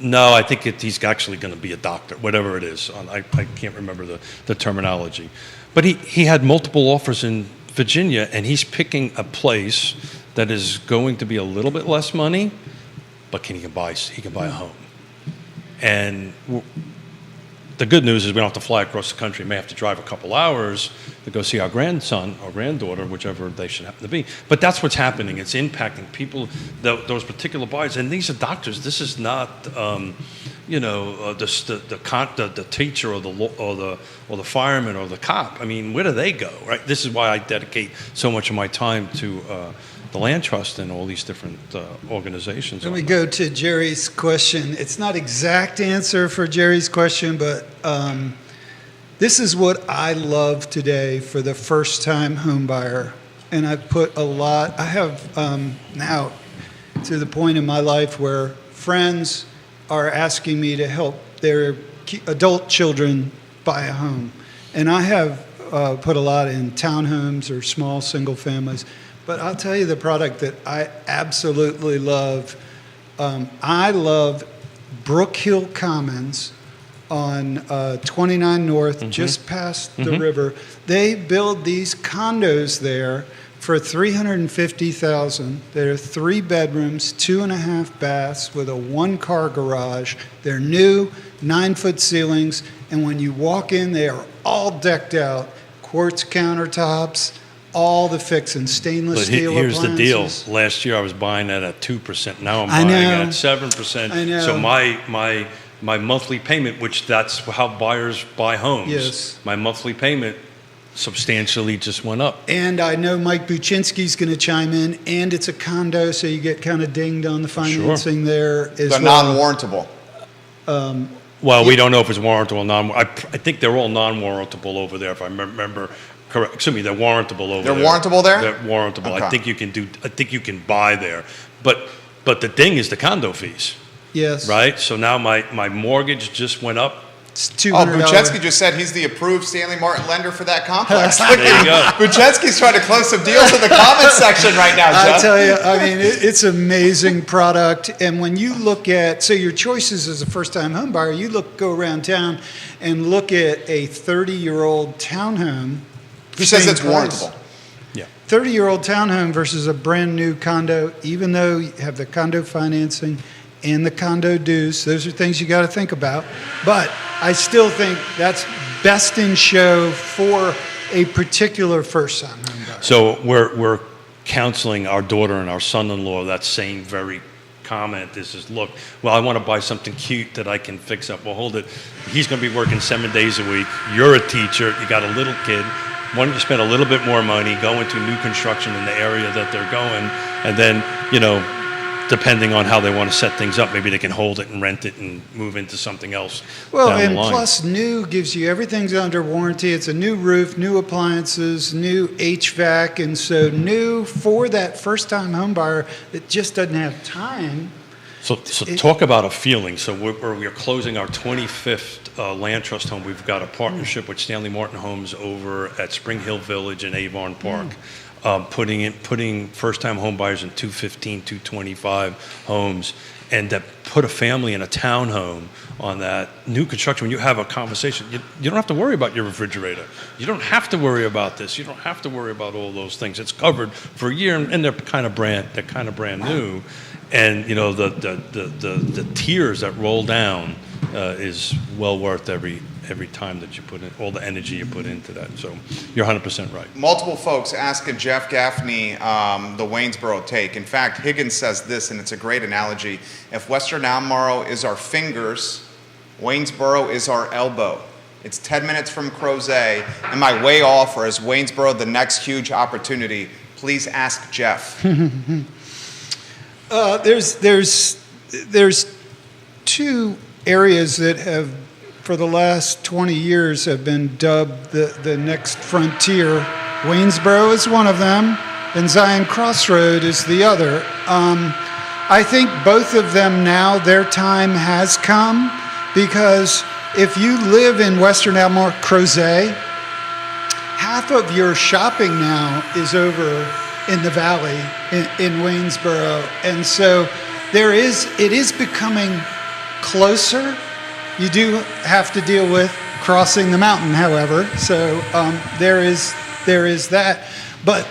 No, I think he's actually going to be a doctor, whatever it is. I can't remember the terminology. But he had multiple offers in Virginia, and he's picking a place that is going to be a little bit less money, but he can buy a home. And the good news is we don't have to fly across the country. We may have to drive a couple hours to go see our grandson or granddaughter, whichever they should happen to be. But that's what's happening. It's impacting people, those particular buyers. And these are doctors. This is not, the teacher or the fireman or the cop. I mean, where do they go, right? This is why I dedicate so much of my time to the Land Trust and all these different organizations. Let me go to Jerry's question. It's not exact answer for Jerry's question, but This is what I love today for the first-time home buyer. And I put a lot, I have now to the point in my life where friends are asking me to help their adult children buy a home. And I have put a lot in townhomes or small single families. But I'll tell you the product that I absolutely love. I love Brook Hill Commons on 29 North, just past the river. They build these condos there for $350,000. They're 3 bedrooms, 2.5 baths with a 1-car garage. They're new, 9-foot ceilings, and when you walk in, they are all decked out. Quartz countertops, all the fixings, stainless steel here's the deal. appliances. Last year I was buying that at 2%. Now I'm I buying know. at 7%. I know. So my monthly payment, which that's how buyers buy homes. Yes. My monthly payment substantially just went up. And I know Mike Buczynski's going to chime in, and it's a condo, so you get kind of dinged on the financing there as They're well. non-warrantable. Well, we don't know if it's warrantable or non. I think they're all non-warrantable over there, if I remember correct. Excuse me, they're warrantable over there. They're warrantable there? They're warrantable. Okay. I think you can buy there, but the thing is the condo fees, Yes. right? So now my mortgage just went up. It's Oh, $200. Buczynski just said he's the approved Stanley Martin lender for that complex. There you go. Buczynski's trying to close some deals in the comments section right now, I Jeff. tell you, I mean, it's amazing product. And when you look at, so your choices as a first-time home buyer, you go around town and look at a 30-year-old townhome. He says same it's price. warrantable. Yeah. 30-year-old townhome versus a brand-new condo, even though you have the condo financing and the condo dues, those are things you got to think about. But I still think that's best in show for a particular first-time home buyer. So we're counseling our daughter and our son-in-law that same very comment. Is look, well, I want to buy something cute that I can fix up. Well, hold it. He's going to be working 7 days a week. You're a teacher. You got a little kid. Why don't you spend a little bit more money, go into new construction in the area that they're going, and then, depending on how they want to set things up, maybe they can hold it and rent it and move into something else Well, down and the line. plus new gives you everything's under warranty. It's a new roof, new appliances, new HVAC, and so new for that first-time home buyer that just doesn't have time. So talk about a feeling. So we're closing our 25th land trust home. We've got a partnership with Stanley Martin Homes over at Spring Hill Village in Avon Park, putting first-time home buyers in 215, 225 homes, and that put a family in a townhome on that new construction. When you have a conversation, you don't have to worry about your refrigerator. You don't have to worry about this. You don't have to worry about all those things. It's covered for a year, and they're kind of brand new. And the tears that roll down is well worth every time that you put in, all the energy you put into that. So you're 100% right. Multiple folks asking Jeff Gaffney the Waynesboro take. In fact, Higgins says this, and it's a great analogy. If Western Albemarle is our fingers, Waynesboro is our elbow. It's 10 minutes from Crozet. Am I way off, or is Waynesboro the next huge opportunity? Please ask Jeff. There's 2 areas that have, for the last 20 years, have been dubbed the next frontier. Waynesboro is one of them, and Zion Crossroad is the other. I think both of them now, their time has come, because if you live in Western Albemarle, Crozet, half of your shopping now is over in the valley in Waynesboro, and so it is becoming closer. You do have to deal with crossing the mountain, however, so there is that. But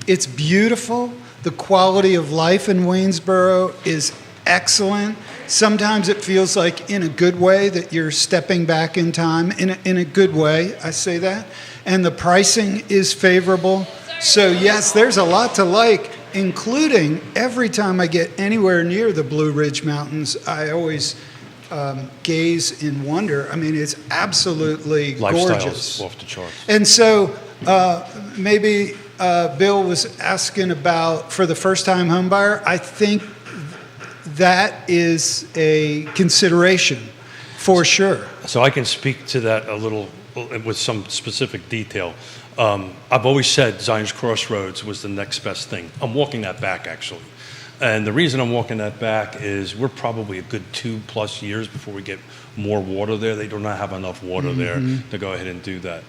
it's beautiful. The quality of life in Waynesboro is excellent. Sometimes it feels like, in a good way, that you're stepping back in time. In a good way, I say that. And the pricing is favorable. So yes, there's a lot to like, including every time I get anywhere near the Blue Ridge Mountains, I always gaze in wonder. I mean, it's absolutely gorgeous. Lifestyle's off the charts. And so maybe Bill was asking about, for the first-time home buyer, I think that is a consideration For sure. So I can speak to that a little with some specific detail. I've always said Zion's Crossroads was the next best thing. I'm walking that back, actually. And the reason I'm walking that back is we're probably a good 2+ years before we get more water there. They do not have enough water there to go ahead and do that.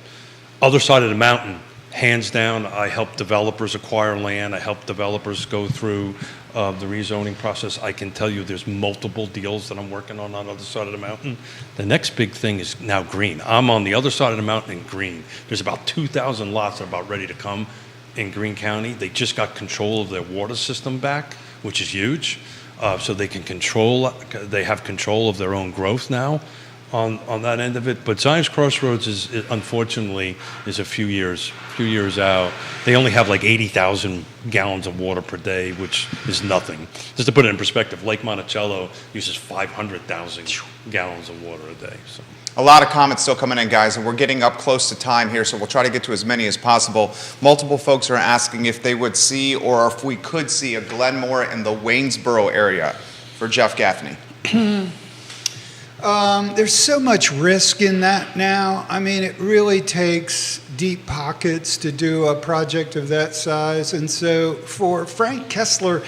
Other side of the mountain, hands down, I help developers acquire land. I help developers go through the rezoning process. I can tell you there's multiple deals that I'm working on the other side of the mountain. The next big thing is now green. I'm on the other side of the mountain in green. There's about 2,000 lots that are about ready to come in Greene County. They just got control of their water system back, which is huge. So they have control of their own growth now on that end of it. But Zion's Crossroads is unfortunately a few years out. They only have like 80,000 gallons of water per day, which is nothing. Just to put it in perspective, Lake Monticello uses 500,000 gallons of water a day. So. A lot of comments still coming in, guys, and we're getting up close to time here, so we'll try to get to as many as possible. Multiple folks are asking if they would see or if we could see a Glenmore in the Waynesboro area for Jeff Gaffney. There's so much risk in that now. I mean, it really takes deep pockets to do a project of that size. And so for Frank Kessler,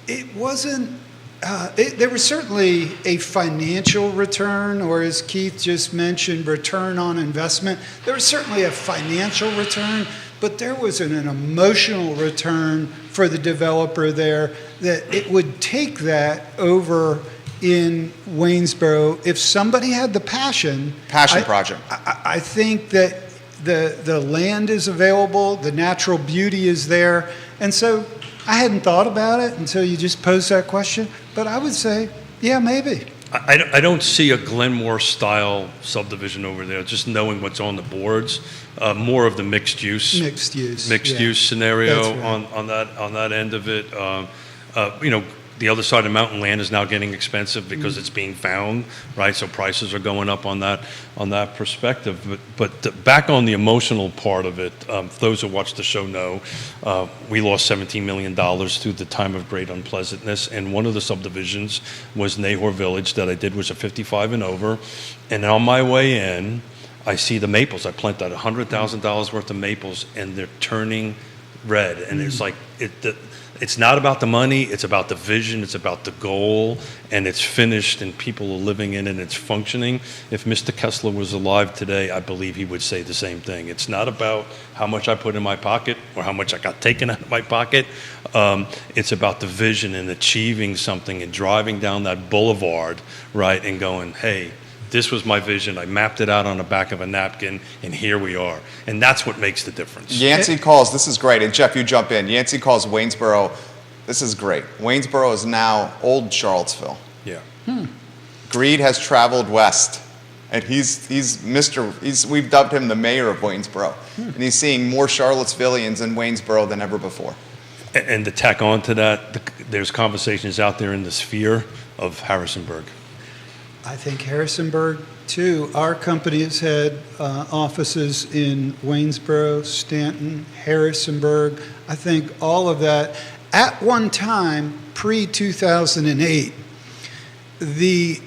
it wasn't, there was certainly a financial return, or as Keith just mentioned, return on investment. There was certainly a financial return, but there was an emotional return for the developer there, that it would take that over in Waynesboro if somebody had the passion. Project. I think that the land is available, the natural beauty is there, and so I hadn't thought about it until you just posed that question, but I would say, yeah, maybe. I don't see a Glenmore style subdivision over there, just knowing what's on the boards. More of the mixed use scenario right. on that end of it. The other side of mountain land is now getting expensive because it's being found, right? So prices are going up on that perspective. But back on the emotional part of it, those who watch the show know we lost $17 million through the time of great unpleasantness. And one of the subdivisions was Nahor Village that I did was a 55 and over. And on my way in, I see the maples. I planted $100,000 worth of maples, and they're turning red. And it's like it's not about the money, it's about the vision, it's about the goal, and it's finished and people are living in it and it's functioning. If Mr. Kessler was alive today, I believe he would say the same thing. It's not about how much I put in my pocket or how much I got taken out of my pocket. It's about the vision and achieving something and driving down that boulevard, right, and going, hey, this was my vision. I mapped it out on the back of a napkin, and here we are. And that's what makes the difference. Yancey calls, this is great, and Jeff, you jump in. Yancey calls Waynesboro, this is great. Waynesboro is now old Charlottesville. Yeah. Greed has traveled west, and we've dubbed him the mayor of Waynesboro, and he's seeing more Charlottesvillians in Waynesboro than ever before. And to tack on to that, there's conversations out there in the sphere of Harrisonburg. I think Harrisonburg, too. Our company has had offices in Waynesboro, Stanton, Harrisonburg. I think all of that. At one time, pre-2008, the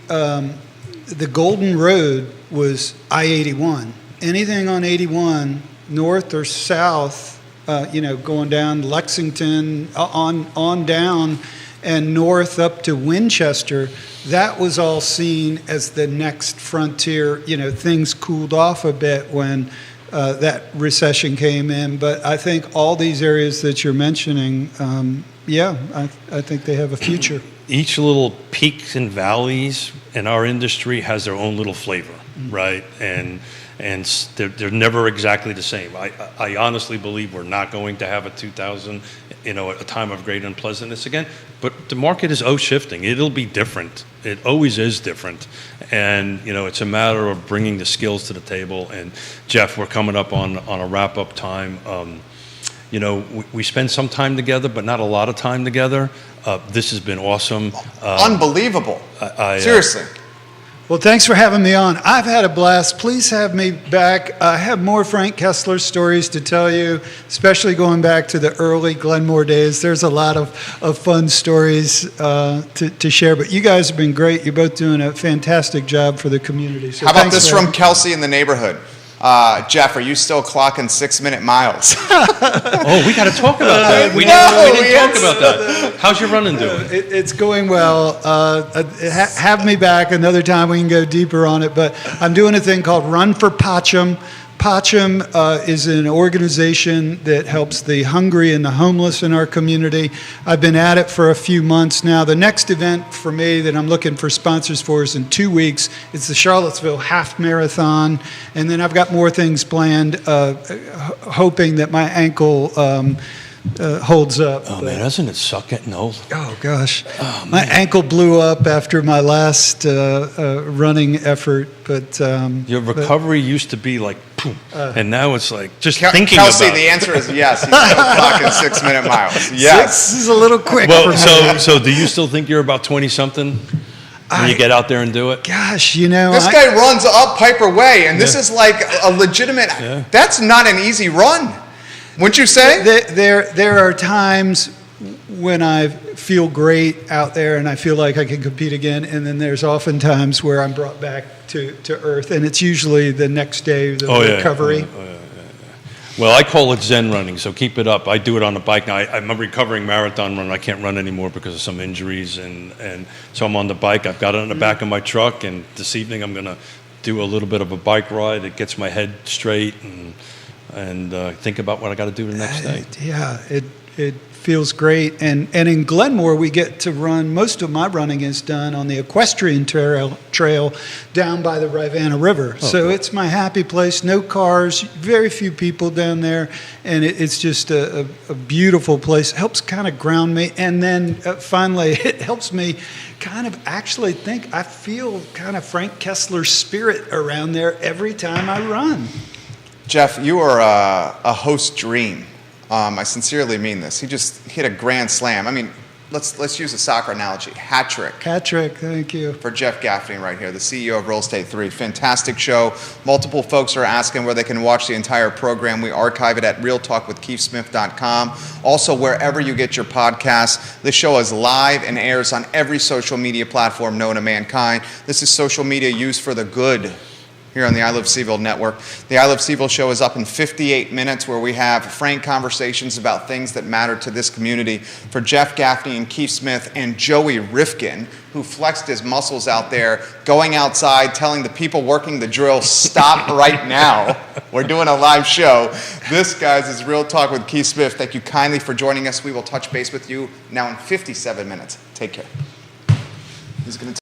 Golden Road was I-81. Anything on 81, north or south, going down Lexington, on down, and north up to Winchester, that was all seen as the next frontier. Things cooled off a bit when that recession came in. But I think all these areas that you're mentioning, I think they have a future. Each little peaks and valleys in our industry has their own little flavor, right? And they're never exactly the same. I honestly believe we're not going to have a 2000, a time of great unpleasantness again. But the market is shifting. It'll be different. It always is different. And, it's a matter of bringing the skills to the table. And, Jeff, we're coming up on a wrap-up time. We spend some time together, but not a lot of time together. This has been awesome. Unbelievable. Seriously. Well, thanks for having me on. I've had a blast. Please have me back. I have more Frank Kessler stories to tell you, especially going back to the early Glenmore days. There's a lot of fun stories to share, but you guys have been great. You're both doing a fantastic job for the community. So How about thanks this for from having me. Kelsey in the neighborhood? Jeff, are you still clocking 6-minute miles? Oh, we got to talk about that. We No, didn't yes. talk about that. How's your running doing? It's going well. Have me back another time. We can go deeper on it. But I'm doing a thing called Run for Pacham. Pacham is an organization that helps the hungry and the homeless in our community. I've been at it for a few months now. The next event for me that I'm looking for sponsors for is in 2 weeks. It's the Charlottesville Half Marathon. And then I've got more things planned, hoping that my ankle holds up. Oh, But- man, doesn't it suck getting old? Oh gosh, my ankle blew up after my last running effort, but Your recovery used to be like, boom, and now it's like just thinking Kelsey, about the it. answer is yes. He's still clocking 6-minute miles. Yes. 6 is a little quick for Well, me. so do you still think you're about 20-something when you get out there and do it? Gosh, you know, This guy runs up Piper Way, and this Yeah. is like a legitimate. Yeah. That's not an easy run, wouldn't you say? there are times when I feel great out there and I feel like I can compete again, and then there's often times where I'm brought back to earth, and it's usually the next day, the recovery. Well, I call it Zen running, so keep it up. I do it on the bike now. I'm a recovering marathon runner. I can't run anymore because of some injuries, and so I'm on the bike. I've got it on the back of my truck, and this evening I'm going to do a little bit of a bike ride. It gets my head straight and think about what I got to do the next day. Yeah, it feels great. And in Glenmore, we get to run, most of my running is done on the equestrian trail down by the Rivanna River. So it's my happy place, no cars, very few people down there, and it's just a beautiful place. It helps kind of ground me, and then finally it helps me kind of actually think. I feel kind of Frank Kessler spirit around there every time I run. Jeff, you are a host dream. I sincerely mean this. He just hit a grand slam. I mean, let's use a soccer analogy. Hat trick. Hat trick, thank you. For Jeff Gaffney right here, the CEO of Real Estate 3. Fantastic show. Multiple folks are asking where they can watch the entire program. We archive it at realtalkwithkeithsmith.com. Also, wherever you get your podcasts. This show is live and airs on every social media platform known to mankind. This is social media used for the good here on the I Love Seville Network. The I Love Seville show is up in 58 minutes, where we have frank conversations about things that matter to this community. For Jeff Gaffney and Keith Smith and Joey Rifkin, who flexed his muscles out there, going outside, telling the people working the drill, stop right now. We're doing a live show. This, guys, is Real Talk with Keith Smith. Thank you kindly for joining us. We will touch base with you now in 57 minutes. Take care. He's going to